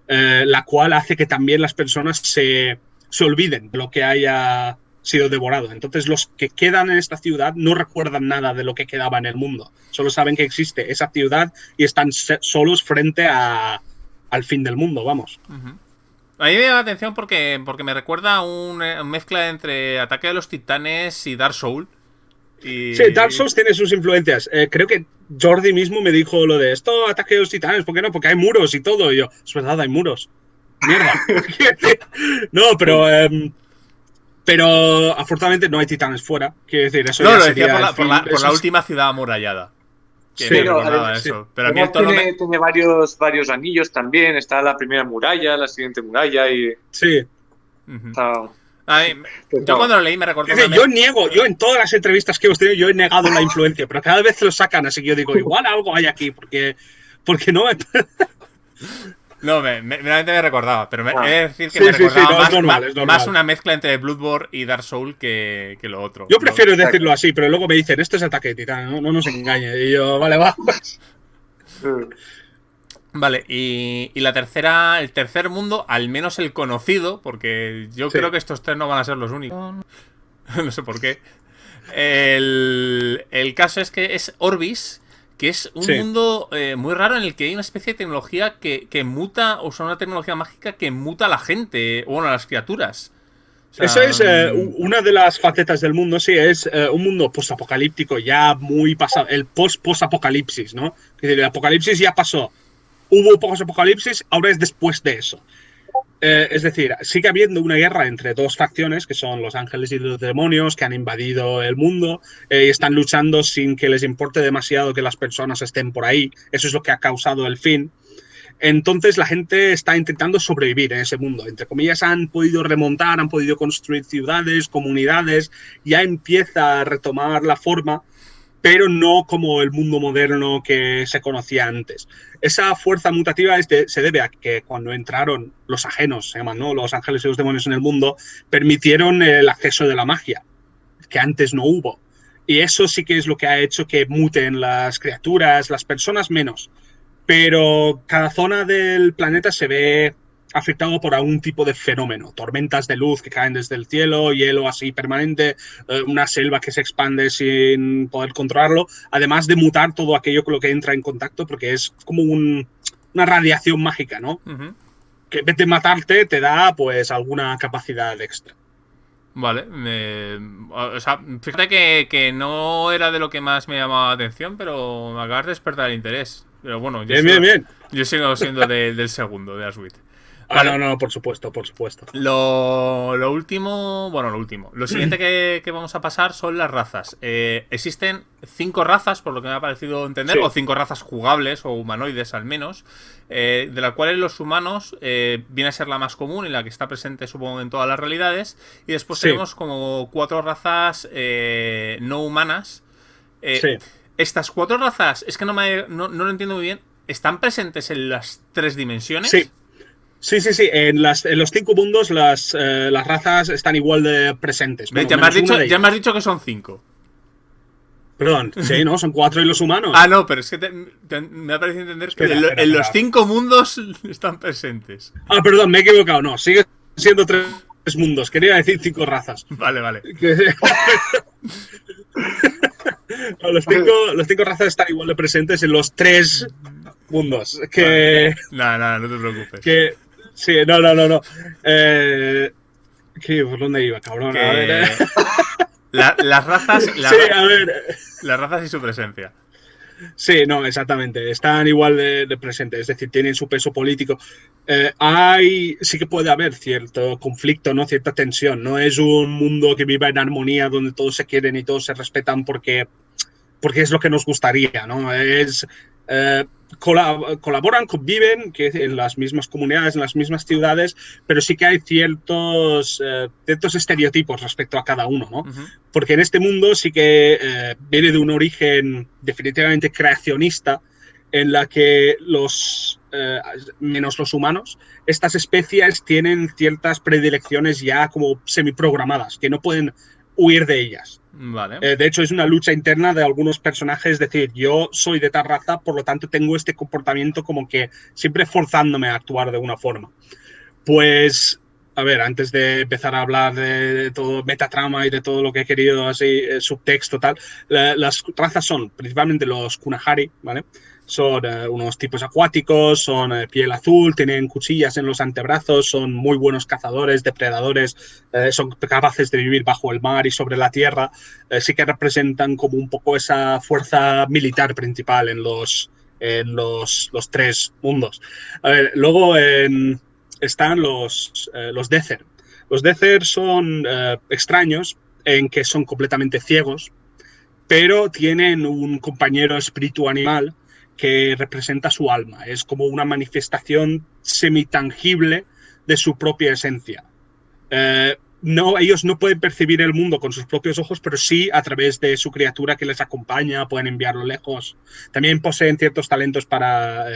la cual hace que también las personas se olviden de lo que haya sido devorado. Entonces los que quedan en esta ciudad no recuerdan nada de lo que quedaba en el mundo. Solo saben que existe esa ciudad y están solos frente al fin del mundo, vamos. A mí me llama la atención porque me recuerda a una mezcla entre Ataque de los Titanes y Dark Souls. Sí, Dark Souls tiene sus influencias. Creo que Jordi mismo me dijo lo de esto, Ataque de los Titanes, ¿por qué no? Porque hay muros y todo. Y yo, es verdad, hay muros. Mierda. No, pero afortunadamente no hay titanes fuera. Quiero decir, eso no, ya lo sería decía por la última ciudad amurallada. Sí, pero además tiene varios anillos también. Está la primera muralla, la siguiente muralla y... Sí. Yo cuando lo leí me recordó... Yo en todas las entrevistas que hemos tenido, yo he negado la influencia, pero cada vez lo sacan, así que yo digo, igual algo hay aquí, porque no me... No, realmente me recordaba, pero he de decir que me recordaba más una mezcla entre Bloodborne y Dark Souls que lo otro. Yo prefiero decirlo así, pero luego me dicen, esto es Ataque de Titán, no nos engañe. Y yo, vale, va. Vale, y el tercer mundo, al menos el conocido, porque yo creo que estos tres no van a ser los únicos. No sé por qué. El caso es que es Orbis, que es un mundo muy raro en el que hay una especie de tecnología que muta, o sea, una tecnología mágica que muta a la gente, o bueno, a las criaturas. O sea, eso es una de las facetas del mundo, sí, es un mundo postapocalíptico ya muy pasado, el post-apocalipsis, ¿no? Es decir, el apocalipsis ya pasó, hubo pocos apocalipsis, ahora es después de eso. Es decir, sigue habiendo una guerra entre dos facciones, que son los ángeles y los demonios, que han invadido el mundo y están luchando sin que les importe demasiado que las personas estén por ahí. Eso es lo que ha causado el fin. Entonces la gente está intentando sobrevivir en ese mundo. Entre comillas, han podido remontar, han podido construir ciudades, comunidades, ya empieza a retomar la forma, pero no como el mundo moderno que se conocía antes. Esa fuerza mutativa se debe a que cuando entraron los ajenos, se llaman, ¿no? Los ángeles y los demonios en el mundo, permitieron el acceso de la magia, que antes no hubo. Y eso sí que es lo que ha hecho que muten las criaturas, las personas menos. Pero cada zona del planeta se ve afectado por algún tipo de fenómeno. Tormentas de luz que caen desde el cielo, hielo así permanente, una selva que se expande sin poder controlarlo, además de mutar todo aquello con lo que entra en contacto, porque es como una radiación mágica, ¿no? Que en vez de matarte te da pues alguna capacidad extra. Vale, o sea, fíjate que no era de lo que más me llamaba la atención, pero me acabas de despertar el interés. Pero bueno, yo sigo siendo del segundo, de Arswit. Vale. No, por supuesto. Lo último. Lo siguiente que vamos a pasar son las razas. Existen 5 razas, por lo que me ha parecido entender, o 5 razas jugables, o humanoides al menos, de las cuales los humanos viene a ser la más común y la que está presente, supongo, en todas las realidades. Y después tenemos como 4 razas no humanas. Estas 4 razas, es que no lo entiendo muy bien. ¿Están presentes en las 3 dimensiones? Sí. Sí. En los 5 mundos las razas están igual de presentes. ¿Ves? Bueno, Ya me has dicho que son 5. Perdón, sí, ¿no? Son 4 y los humanos. Ah, no, pero es que me ha parecido entender que en los 5 mundos están presentes. Ah, perdón, me he equivocado. No, sigue siendo 3 mundos. Quería decir 5 razas. Vale. Los 5 razas están igual de presentes en los 3 mundos. Que... Nada, no te preocupes. Que... Sí, no. ¿Por dónde iba, cabrón? A ver, Las razas... Sí, a ver. Las razas y su presencia. Sí, no, exactamente. Están igual de presentes, es decir, tienen su peso político. Sí que puede haber cierto conflicto, ¿no? Cierta tensión. No es un mundo que viva en armonía, donde todos se quieren y todos se respetan porque es lo que nos gustaría, ¿no? Colaboran, conviven en las mismas comunidades, en las mismas ciudades, pero sí que hay ciertos estereotipos respecto a cada uno, ¿no? Uh-huh. Porque en este mundo sí que viene de un origen definitivamente creacionista, en la que menos los humanos, estas especies tienen ciertas predilecciones ya como semiprogramadas, que no pueden huir de ellas. Vale. De hecho, es una lucha interna de algunos personajes, es decir, yo soy de tal raza, por lo tanto tengo este comportamiento como que siempre forzándome a actuar de una forma. Pues, a ver, antes de empezar a hablar de todo metatrama y de todo lo que he querido, así, subtexto, tal, las razas son principalmente los Kunahari, ¿vale? Son unos tipos acuáticos, son piel azul, tienen cuchillas en los antebrazos, son muy buenos cazadores, depredadores, son capaces de vivir bajo el mar y sobre la tierra. Sí que representan como un poco esa fuerza militar principal en los 3 mundos. A ver, luego están los Dether. Los Dether son extraños en que son completamente ciegos, pero tienen un compañero espíritu animal que representa su alma. Es como una manifestación semitangible de su propia esencia. Ellos no pueden percibir el mundo con sus propios ojos, pero sí a través de su criatura que les acompaña, pueden enviarlo lejos. También poseen ciertos talentos para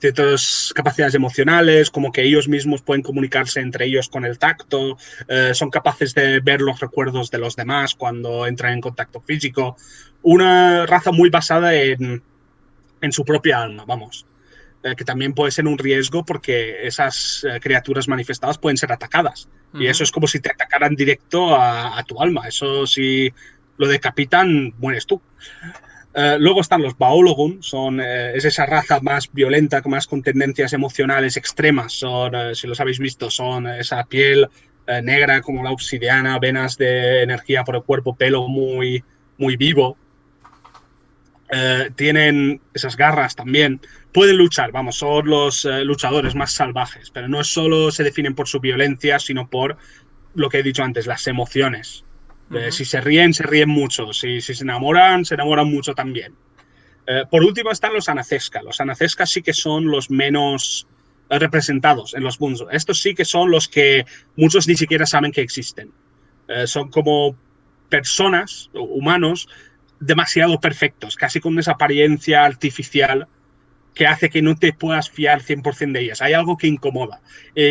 ciertas capacidades emocionales, como que ellos mismos pueden comunicarse entre ellos con el tacto, son capaces de ver los recuerdos de los demás cuando entran en contacto físico. Una raza muy basada en su propia alma, vamos. Que también puede ser un riesgo porque esas criaturas manifestadas pueden ser atacadas. Uh-huh. Y eso es como si te atacaran directo a tu alma. Eso, si lo decapitan, mueres tú. Luego están los Baologun, es esa raza más violenta, más con tendencias emocionales extremas. Si los habéis visto, son esa piel negra como la obsidiana, venas de energía por el cuerpo, pelo muy, muy vivo. Tienen esas garras también. Pueden luchar, vamos, son los luchadores más salvajes, pero no solo se definen por su violencia, sino por lo que he dicho antes, las emociones. Uh-huh. Si se ríen mucho. Si se enamoran mucho también. Por último están los Anacesca. Los Anacesca sí que son los menos representados en los mundos. Estos sí que son los que muchos ni siquiera saben que existen. Son como personas, humanos, demasiado perfectos, casi con esa apariencia artificial que hace que no te puedas fiar 100% de ellas. Hay algo que incomoda.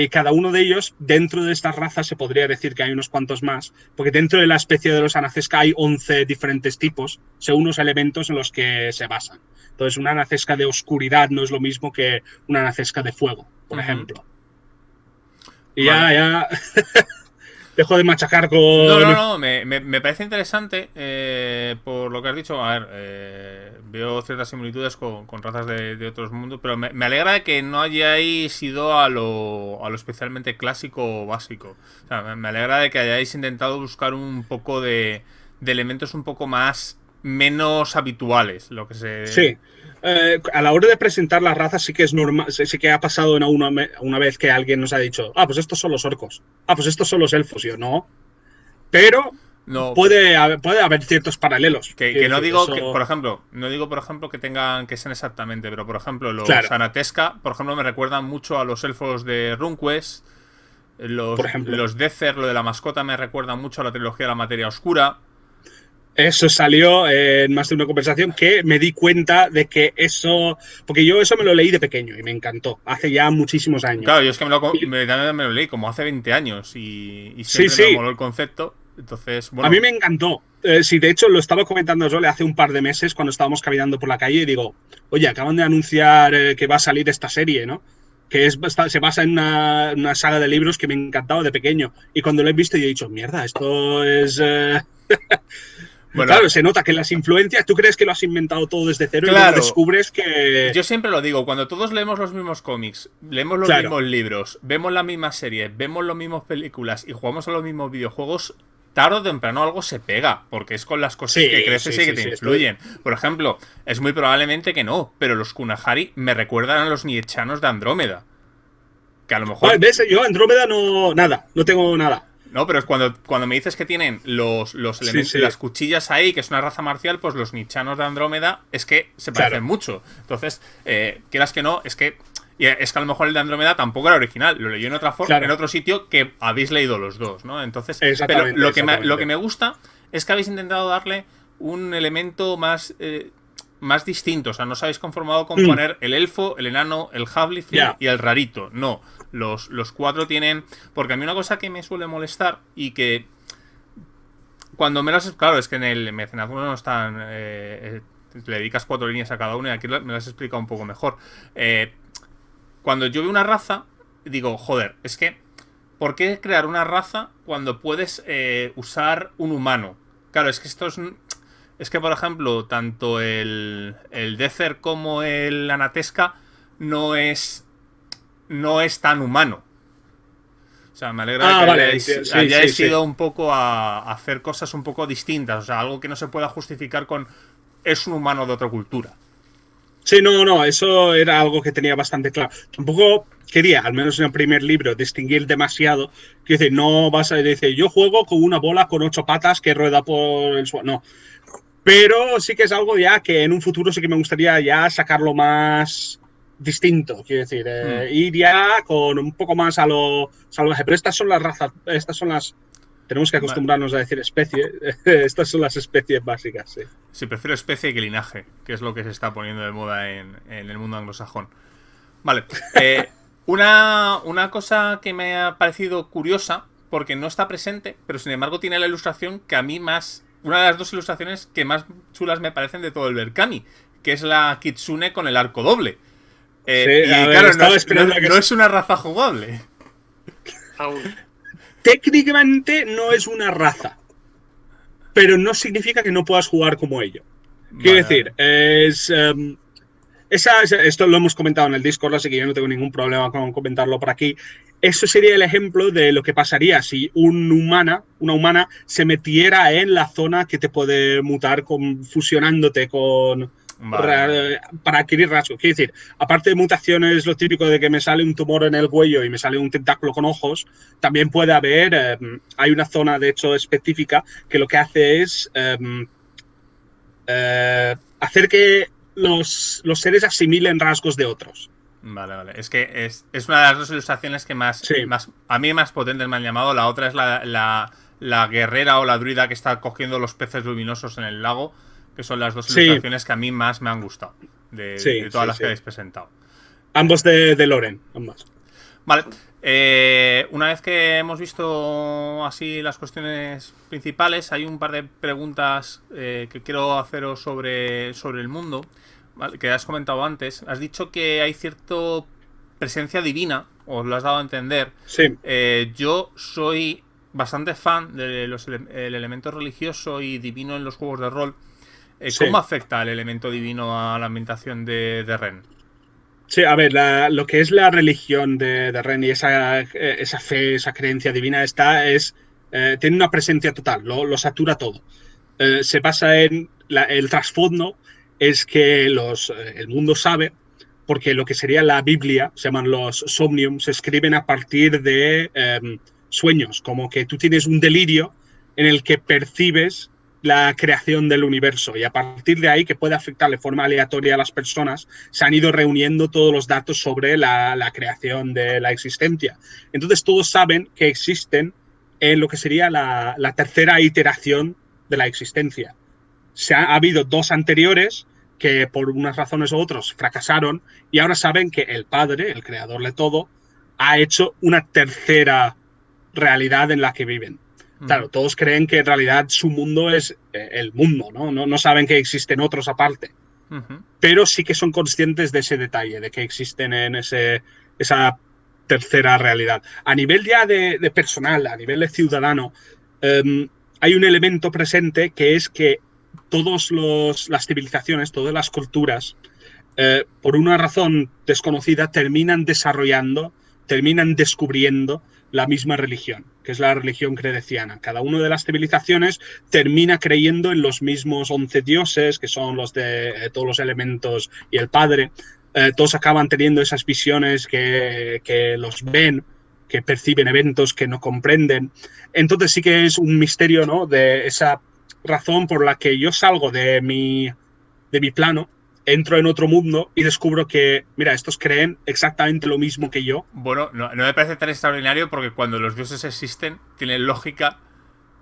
Cada uno de ellos, dentro de estas razas, se podría decir que hay unos cuantos más, porque dentro de la especie de los Anacesca hay 11 diferentes tipos, según los elementos en los que se basan. Entonces, una Anacesca de oscuridad no es lo mismo que una Anacesca de fuego, por ejemplo. Y vale. ya... Dejo de machacar con... No, me parece interesante por lo que has dicho. A ver, veo ciertas similitudes con razas de otros mundos, pero me alegra de que no hayáis ido a lo especialmente clásico o básico. O sea, me alegra de que hayáis intentado buscar un poco de elementos un poco menos habituales, lo que se... Sí. A la hora de presentar las razas sí que es normal, sí que ha pasado una vez que alguien nos ha dicho, pues estos son los orcos, pues estos son los elfos, yo no. Pero no, puede haber ciertos paralelos. Que no digo eso... que, por ejemplo, que tengan que ser exactamente, pero por ejemplo, los Anatesca, por ejemplo, me recuerdan mucho a los elfos de RuneQuest. Los Dether, lo de la mascota, me recuerda mucho a la trilogía de la materia oscura. Eso salió en más de una conversación que me di cuenta de que eso... Porque yo eso me lo leí de pequeño y me encantó, hace ya muchísimos años. Claro, yo es que también me lo leí como hace 20 años y Sí, siempre me sí, moló el concepto. Entonces, bueno. a mí me encantó. Sí, de hecho lo estaba comentando yo hace un par de meses cuando estábamos caminando por la calle y digo, oye, acaban de anunciar que va a salir esta serie, ¿no? Que se basa en una saga de libros que me encantaba de pequeño. Y cuando lo he visto yo he dicho, mierda, esto es... Bueno, Claro, se nota que las influencias, tú crees que lo has inventado todo desde cero y luego claro. descubres que... Yo siempre lo digo, cuando todos leemos los mismos cómics, leemos los Claro. mismos libros, vemos las mismas series, vemos las mismas películas y jugamos a los mismos videojuegos, tarde o temprano algo se pega, porque es con las cosas Sí, que creces sí, y que sí, te sí, influyen. Por ejemplo, es muy probablemente que no, pero los Kunahari me recuerdan a los Nietzschanos de Andrómeda. Que a lo mejor... Vale, ¿ves? Yo Andrómeda no... Nada, no tengo nada. No, pero es cuando me dices que tienen los Sí, elementos, sí. las cuchillas ahí, que es una raza marcial, pues los Nietzschanos de Andrómeda es que se parecen Claro. mucho. Entonces, quieras que no, es que a lo mejor el de Andrómeda tampoco era original, lo leyó en otra forma, Claro. en otro sitio que habéis leído los dos, ¿no? Entonces, pero Exactamente, lo exactamente. que me gusta es que habéis intentado darle un elemento más distinto. O sea, no os habéis conformado con poner el elfo, el enano, el halfling Ya. y el rarito. No, los cuatro tienen... Porque a mí una cosa que me suele molestar y que cuando me las... Claro, es que en el mecenazgo no están... le dedicas 4 líneas a cada uno y aquí me las he explicado un poco mejor. Cuando yo veo una raza, digo, joder, es que ¿por qué crear una raza cuando puedes usar un humano? Claro, es que esto es... Es que, por ejemplo, tanto el Decer como el Anatesca no es tan humano. O sea, me alegra que vale, hayáis sí. ido un poco a hacer cosas un poco distintas. O sea, algo que no se pueda justificar con es un humano de otra cultura. Sí, no, eso era algo que tenía bastante claro. Tampoco quería, al menos en el primer libro, distinguir demasiado. Quiero decir, no vas a decir, yo juego con una bola con 8 patas que rueda por el suelo. No. Pero sí que es algo ya que en un futuro sí que me gustaría ya sacarlo más distinto. Quiero decir, ir ya con un poco más a lo salvaje. Pero estas son las razas, estas son las... Tenemos que acostumbrarnos a decir especie. Estas son las especies básicas, sí. Sí, prefiero especie que linaje, que es lo que se está poniendo de moda en el mundo anglosajón. Vale. Una cosa que me ha parecido curiosa, porque no está presente, pero sin embargo tiene la ilustración que a mí más... Una de las dos ilustraciones que más chulas me parecen de todo el Berkami, que es la Kitsune con el arco doble. Sí, y a ver, claro, estaba esperando no es una raza jugable. Aún. Técnicamente no es una raza, pero no significa que no puedas jugar como ello. Quiero decir, esto lo hemos comentado en el Discord, así que yo no tengo ningún problema con comentarlo por aquí. Eso sería el ejemplo de lo que pasaría si una humana se metiera en la zona que te puede mutar fusionándote con... Vale. Para adquirir rasgos. Quiero decir, aparte de mutaciones, lo típico de que me sale un tumor en el cuello y me sale un tentáculo con ojos, también puede haber, hay una zona de hecho específica que lo que hace es hacer que los seres asimilen rasgos de otros. Vale. Es que es una de las dos ilustraciones que a mí más potentes me han llamado. La otra es la guerrera o la druida que está cogiendo los peces luminosos en el lago, que son las dos ilustraciones que a mí más me han gustado de todas las que habéis presentado. Ambos de Loren, ambas. Vale. Una vez que hemos visto así las cuestiones principales, hay un par de preguntas que quiero haceros sobre el mundo, ¿vale? Que has comentado antes. Has dicho que hay cierta presencia divina, os lo has dado a entender. Sí. Yo soy bastante fan del elemento religioso y divino en los juegos de rol. ¿Cómo afecta el elemento divino a la ambientación de Ren? Sí, a ver, lo que es la religión de Ren y esa fe, esa creencia divina tiene una presencia total, lo satura todo. Se basa en el trasfondo, es que el mundo sabe, porque lo que sería la Biblia, se llaman los Somnium, se escriben a partir de sueños, como que tú tienes un delirio en el que percibes la creación del universo y a partir de ahí, que puede afectar de forma aleatoria a las personas, se han ido reuniendo todos los datos sobre la creación de la existencia. Entonces todos saben que existen en lo que sería la tercera iteración de la existencia. ha habido 2 anteriores que por unas razones u otras fracasaron y ahora saben que el padre, el creador de todo, ha hecho una tercera realidad en la que viven. Claro, todos creen que en realidad su mundo es el mundo, ¿no? No saben que existen otros aparte. Pero sí que son conscientes de ese detalle, de que existen en esa tercera realidad. A nivel ya de personal, a nivel de ciudadano, hay un elemento presente que es que todas las civilizaciones, todas las culturas, por una razón desconocida, terminan descubriendo la misma religión, que es la religión credeciana. Cada una de las civilizaciones termina creyendo en los mismos 11 dioses, que son los de todos los elementos y el Padre. Todos acaban teniendo esas visiones que los ven, que perciben eventos que no comprenden. Entonces sí que es un misterio, ¿no? De esa razón por la que yo salgo de mi plano, entro en otro mundo y descubro que, mira, estos creen exactamente lo mismo que yo. Bueno, no me parece tan extraordinario porque cuando los dioses existen, tienen lógica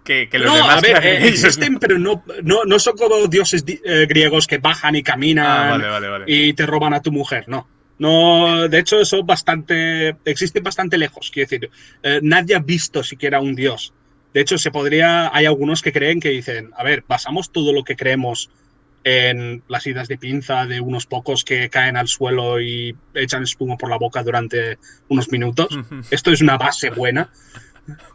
que los no, demás... a ver, existen, pero no son como dioses griegos que bajan y caminan vale. y te roban a tu mujer, no. No, de hecho, existen bastante lejos. Quiero decir, nadie ha visto siquiera un dios. De hecho, hay algunos que creen que dicen, a ver, basamos todo lo que creemos en las idas de pinza de unos pocos que caen al suelo y echan espuma por la boca durante unos minutos. Esto es una base buena.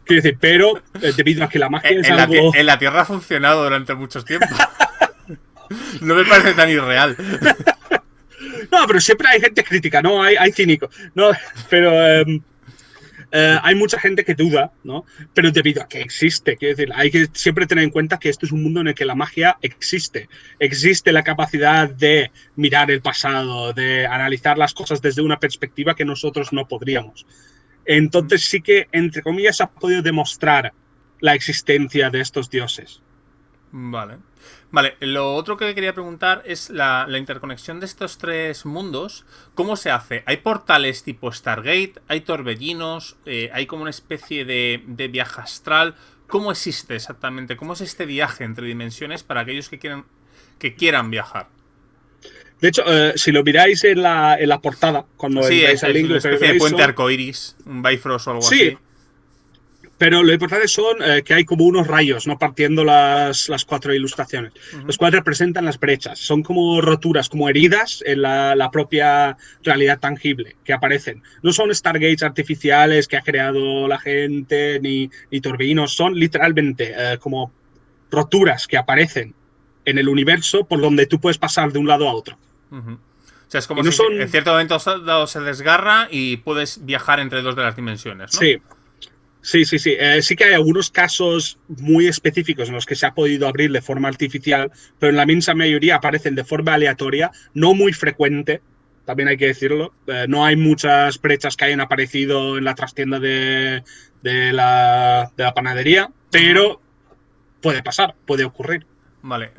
Quiero decir, pero debido a que la magia es algo... En la Tierra ha funcionado durante mucho tiempo. No me parece tan irreal. No, pero siempre hay gente crítica, ¿no? Hay cínicos. No, pero... hay mucha gente que duda, ¿no? Pero debido a que existe, quiero decir, hay que siempre tener en cuenta que esto es un mundo en el que la magia existe. Existe la capacidad de mirar el pasado, de analizar las cosas desde una perspectiva que nosotros no podríamos. Entonces sí que, entre comillas, ha podido demostrar la existencia de estos dioses. Vale, lo otro que quería preguntar es la interconexión de estos 3 mundos. ¿Cómo se hace? ¿Hay portales tipo Stargate? ¿Hay torbellinos? ¿Hay como una especie de viaje astral? ¿Cómo existe exactamente? ¿Cómo es este viaje entre dimensiones para aquellos que quieran viajar? De hecho, si lo miráis en la portada, cuando entráis al link... Sí, es una especie de puente arcoiris, un Bifrost o algo así. Sí, pero lo importante son que hay como unos rayos, ¿no? Partiendo las 4 ilustraciones, los cuales representan las brechas. Son como roturas, como heridas en la propia realidad tangible que aparecen. No son Stargates artificiales que ha creado la gente, ni torbellinos. Son literalmente como roturas que aparecen en el universo por donde tú puedes pasar de un lado a otro. O sea, es como si en cierto momento dado se desgarra y puedes viajar entre 2 de las dimensiones, ¿no? Sí. Sí que hay algunos casos muy específicos en los que se ha podido abrir de forma artificial, pero en la inmensa mayoría aparecen de forma aleatoria, no muy frecuente, también hay que decirlo. No hay muchas brechas que hayan aparecido en la trastienda de la panadería, pero puede pasar, puede ocurrir. Vale.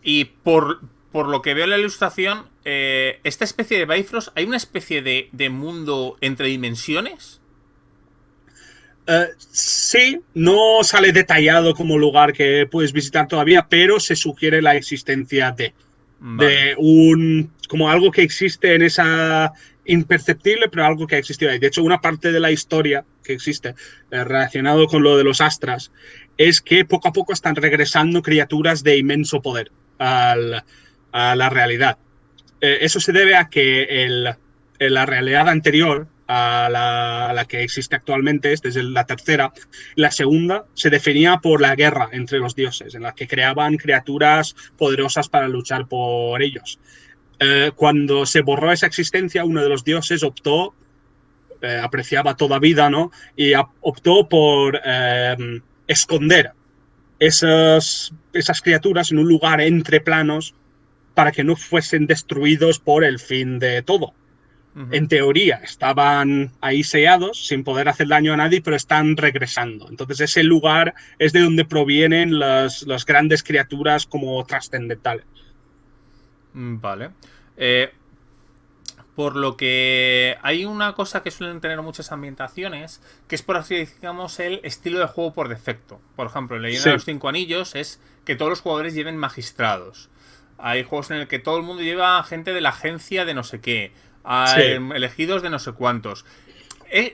Y por lo que veo en la ilustración, esta especie de Bifrost, ¿hay una especie de mundo entre dimensiones? Sí, no sale detallado como lugar que puedes visitar todavía, pero se sugiere la existencia de como algo que existe en esa imperceptible, pero algo que ha existido ahí. De hecho, una parte de la historia que existe relacionado con lo de los Astras es que poco a poco están regresando criaturas de inmenso poder a la realidad. Eso se debe a que la realidad anterior a la que existe actualmente, desde la tercera. La segunda se definía por la guerra entre los dioses, en la que creaban criaturas poderosas para luchar por ellos. Cuando se borró esa existencia, uno de los dioses optó, apreciaba toda vida, ¿no? Y optó por esconder esas criaturas en un lugar entre planos para que no fuesen destruidos por el fin de todo. En teoría estaban ahí sellados sin poder hacer daño a nadie, pero están regresando. Entonces ese lugar es de donde provienen las grandes criaturas como trascendentales. Vale. Por lo que hay una cosa que suelen tener muchas ambientaciones, que es, por así digamos, el estilo de juego por defecto. Por ejemplo, en Leyenda Sí. de los Cinco Anillos es que todos los jugadores lleven magistrados. Hay juegos en el que todo el mundo lleva gente de la agencia de no sé qué. Hay Sí. elegidos de no sé cuántos.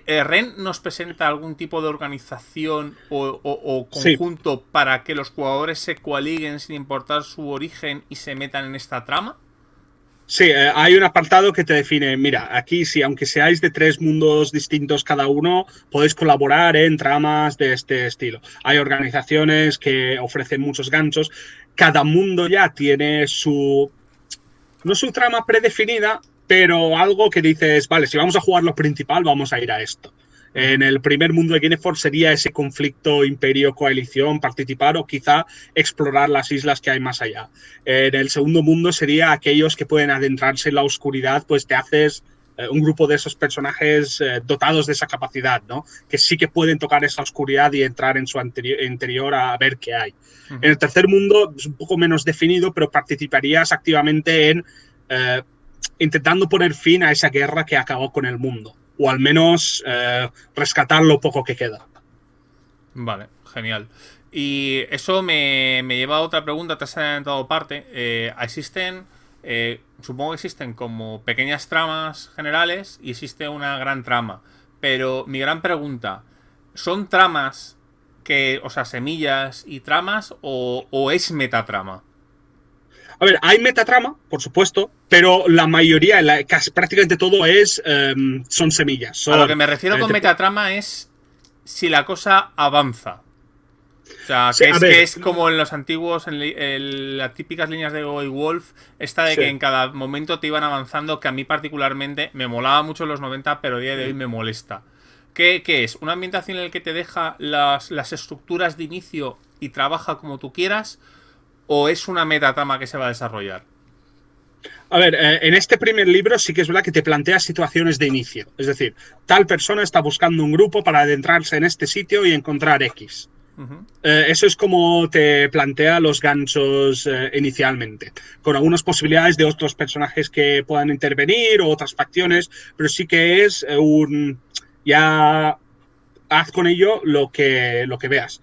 ¿Ren nos presenta algún tipo de organización o Sí. conjunto para que los jugadores se coaliguen sin importar su origen y se metan en esta trama? Sí, hay un apartado que te define, mira, aquí sí, aunque seáis de 3 mundos distintos cada uno, podéis colaborar en tramas de este estilo. Hay organizaciones que ofrecen muchos ganchos. Cada mundo ya tiene no su trama predefinida, pero algo que dices, vale, si vamos a jugar lo principal, vamos a ir a esto. En el primer mundo de Guinefort sería ese conflicto imperio-coalición, participar o quizá explorar las islas que hay más allá. En el segundo mundo sería aquellos que pueden adentrarse en la oscuridad, pues te haces un grupo de esos personajes dotados de esa capacidad, ¿no? Que sí que pueden tocar esa oscuridad y entrar en su interior a ver qué hay. En el tercer mundo es un poco menos definido, pero participarías activamente en intentando poner fin a esa guerra que acabó con el mundo. O al menos rescatar lo poco que queda. Vale, genial. Y eso me lleva a otra pregunta, te has adelantado parte. Supongo que existen como pequeñas tramas generales y existe una gran trama. Pero mi gran pregunta, ¿son tramas o sea, semillas y tramas o es metatrama? A ver, hay metatrama, por supuesto, pero la mayoría, casi prácticamente todo son semillas. A lo que me refiero con metatrama es si la cosa avanza. O sea, Sí, que es como en los antiguos, en las típicas líneas de Go y Wolf, esta de que en cada momento te iban avanzando, que a mí particularmente me molaba mucho en los 90, pero a día de hoy me molesta. ¿Qué es? ¿Una ambientación en la que te deja las estructuras de inicio y trabaja como tú quieras? ¿O es una metatrama que se va a desarrollar? A ver, en este primer libro sí que es verdad que te plantea situaciones de inicio. Es decir, tal persona está buscando un grupo para adentrarse en este sitio y encontrar X. Eso es como te plantea los ganchos inicialmente, con algunas posibilidades de otros personajes que puedan intervenir o otras facciones, pero sí que es ya haz con ello lo que veas.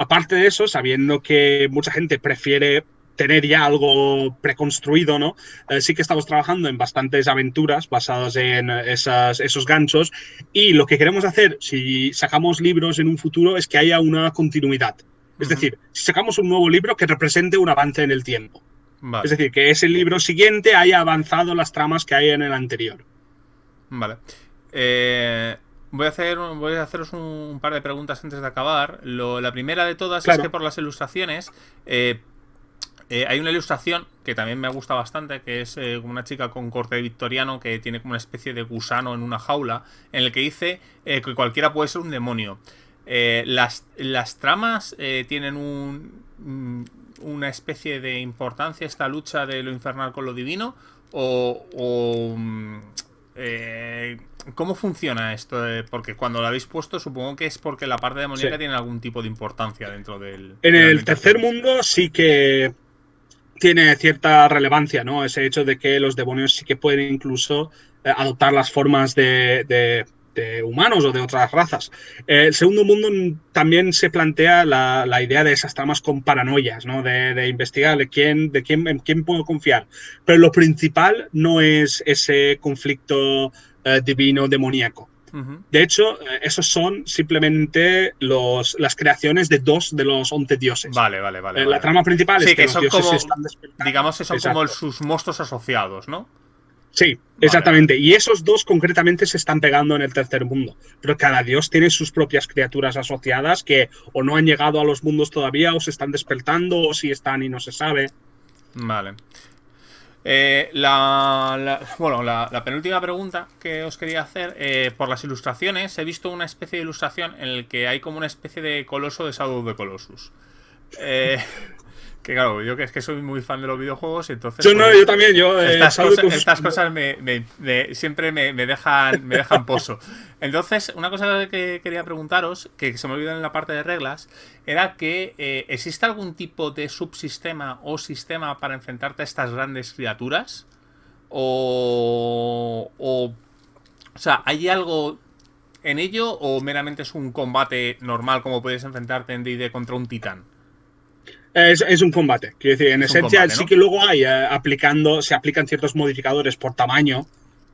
Aparte de eso, sabiendo que mucha gente prefiere tener ya algo preconstruido, ¿no? Sí que estamos trabajando en bastantes aventuras basadas en esos ganchos y lo que queremos hacer si sacamos libros en un futuro es que haya una continuidad. Es decir, si sacamos un nuevo libro que represente un avance en el tiempo. Vale. Es decir, que ese libro siguiente haya avanzado las tramas que hay en el anterior. Vale. Voy a haceros un par de preguntas antes de acabar. La primera de todas es que por las ilustraciones hay una ilustración que también me gusta bastante, que es una chica con corte victoriano que tiene como una especie de gusano en una jaula, en el que dice que cualquiera puede ser un demonio. Las tramas tienen una especie de importancia, esta lucha de lo infernal con lo divino, ¿cómo funciona esto? Porque cuando lo habéis puesto supongo que es porque la parte demoníaca tiene algún tipo de importancia dentro del... En el tercer mundo sí que tiene cierta relevancia, ¿no? Ese hecho de que los demonios sí que pueden incluso adoptar las formas de humanos o de otras razas. El segundo mundo también se plantea la idea de esas tramas con paranoias, ¿no? De investigar en quién puedo confiar. Pero lo principal no es ese conflicto divino demoníaco. De hecho, esos son simplemente las creaciones de 2 de los 11 dioses. Vale. La trama principal es que los dioses como, se están despertando. Digamos que son como sus monstruos asociados, ¿no? Sí, exactamente. Y esos 2 concretamente se están pegando en el tercer mundo. Pero cada dios tiene sus propias criaturas asociadas que o no han llegado a los mundos todavía, o se están despertando, o si están y no se sabe. Vale. La penúltima pregunta que os quería hacer, por las ilustraciones, he visto una especie de ilustración en la que hay como una especie de coloso de Shadow of the Colossus. Que claro, yo que es que soy muy fan de los videojuegos, entonces... Yo también, estas cosas siempre me dejan poso. Entonces, una cosa que quería preguntaros, que se me olvidó en la parte de reglas, era que ¿existe algún tipo de subsistema o sistema para enfrentarte a estas grandes criaturas? O sea, ¿hay algo en ello o meramente es un combate normal como puedes enfrentarte en D&D contra un titán? Es un combate, quiero decir, en Es un esencia combate, sí ¿no? que luego hay, se aplican ciertos modificadores por tamaño,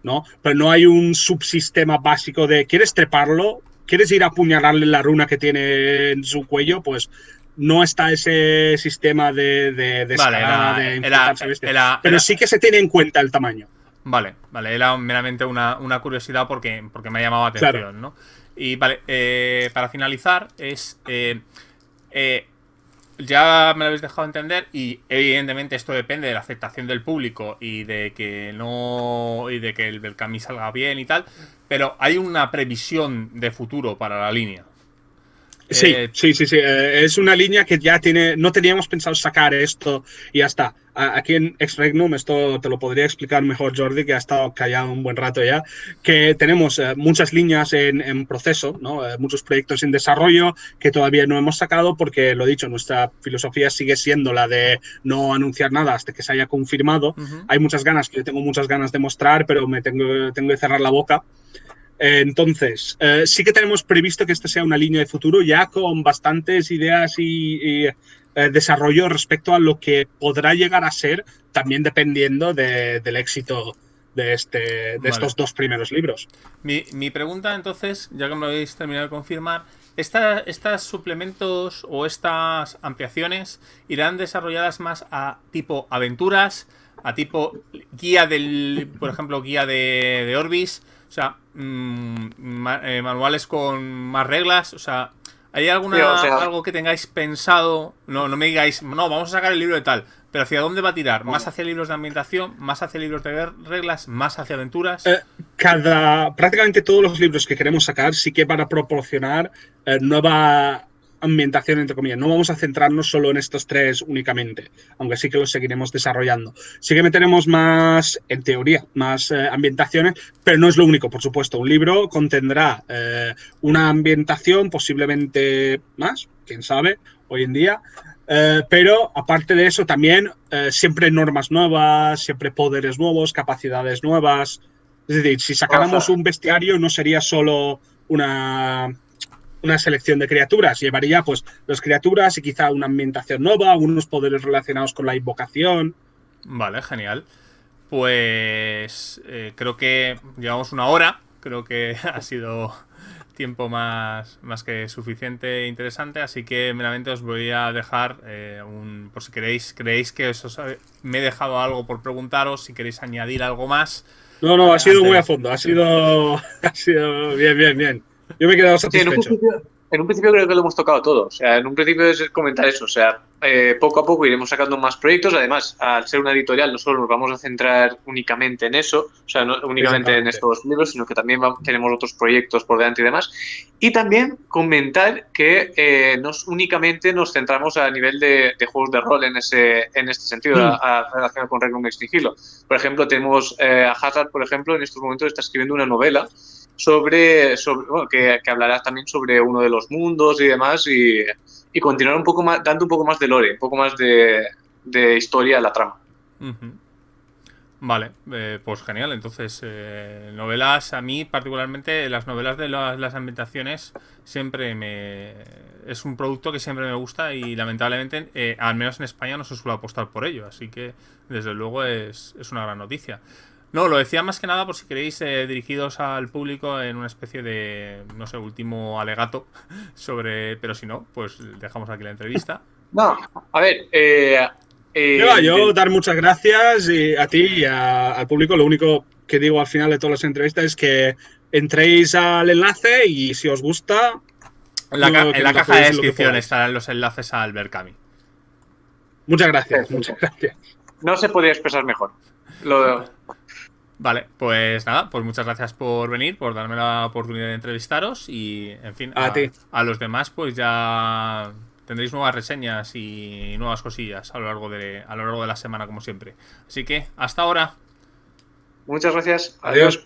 ¿no? Pero no hay un subsistema básico de, ¿quieres treparlo? ¿Quieres ir a apuñalarle la runa que tiene en su cuello? Pues no está ese sistema de Vale, escalada, de enfrentarse a bestias. Pero sí que se tiene en cuenta el tamaño. Vale, era meramente una curiosidad porque me ha llamado la Claro. atención, ¿no? Y vale, para finalizar, ya me lo habéis dejado entender y evidentemente esto depende de la aceptación del público y de que el Berkami salga bien y tal, pero hay una previsión de futuro para la línea. Sí. Es una línea que ya tiene. No teníamos pensado sacar esto y ya está. Aquí en Ex Regnum, esto te lo podría explicar mejor Jordi, que ha estado callado un buen rato ya, que tenemos muchas líneas en proceso, ¿no? Muchos proyectos en desarrollo que todavía no hemos sacado porque, lo dicho, nuestra filosofía sigue siendo la de no anunciar nada hasta que se haya confirmado. Hay muchas ganas, que yo tengo muchas ganas de mostrar, pero me tengo que cerrar la boca. Entonces, sí que tenemos previsto que esta sea una línea de futuro ya con bastantes ideas y desarrollo respecto a lo que podrá llegar a ser, también dependiendo del éxito de estos dos primeros libros. Mi pregunta entonces, ya que me lo habéis terminado de confirmar, ¿estas suplementos o estas ampliaciones irán desarrolladas más a tipo aventuras, a tipo guía por ejemplo, guía de Orbis? O sea, manuales con más reglas. O sea, ¿hay algo que tengáis pensado? No me digáis, no, vamos a sacar el libro de tal. Pero ¿hacia dónde va a tirar? ¿Más hacia libros de ambientación? ¿Más hacia libros de reglas? ¿Más hacia aventuras? Prácticamente todos los libros que queremos sacar sí que van a proporcionar nueva ambientación, entre comillas. No vamos a centrarnos solo en estos tres únicamente, aunque sí que los seguiremos desarrollando. Sí que meteremos más, en teoría, más ambientaciones, pero no es lo único, por supuesto. Un libro contendrá una ambientación, posiblemente más, quién sabe, hoy en día. Pero aparte de eso también siempre normas nuevas, siempre poderes nuevos, capacidades nuevas. Es decir, si sacáramos un bestiario no sería solo una selección de criaturas, llevaría pues las criaturas y quizá una ambientación nueva, algunos poderes relacionados con la invocación. Vale, genial. Pues creo que llevamos una hora, creo que ha sido tiempo más que suficiente e interesante, así que meramente os voy a dejar por si creéis que me he dejado algo por preguntaros, si queréis añadir algo más. No, ha sido muy a fondo, ha sido bien. Yo me he quedado satisfecho. Sí, en un principio creo que lo hemos tocado todo. O sea, en un principio es comentar eso. O sea, poco a poco iremos sacando más proyectos. Además, al ser una editorial, no solo nos vamos a centrar únicamente en eso, o sea, no únicamente en estos libros, sino que también tenemos otros proyectos por delante y demás. Y también comentar que no únicamente nos centramos a nivel de juegos de rol en este sentido, relacionado con Regnum Ex Nihilo. Por ejemplo, tenemos a Hazard, por ejemplo, en estos momentos está escribiendo una novela bueno, que hablará también sobre uno de los mundos y demás y continuar un poco más, dando un poco más de lore, un poco más de historia a la trama. Vale, pues genial. Entonces, novelas, a mí particularmente las novelas de las ambientaciones es un producto que siempre me gusta y lamentablemente, al menos en España, no se suele apostar por ello, así que desde luego es una gran noticia. No, lo decía más que nada por si queréis dirigidos al público en una especie de, no sé, último alegato pero si no, pues dejamos aquí la entrevista. No, a ver, yo dar muchas gracias a ti y al público. Lo único que digo al final de todas las entrevistas es que entréis al enlace y si os gusta... En la caja de descripción estarán los enlaces al Berkami. Muchas gracias. No se podría expresar mejor. Vale, pues nada, pues muchas gracias por venir, por darme la oportunidad de entrevistaros y, en fin, a los demás pues ya tendréis nuevas reseñas y nuevas cosillas a lo largo de la semana, como siempre. Así que, hasta ahora. Muchas gracias. Adiós.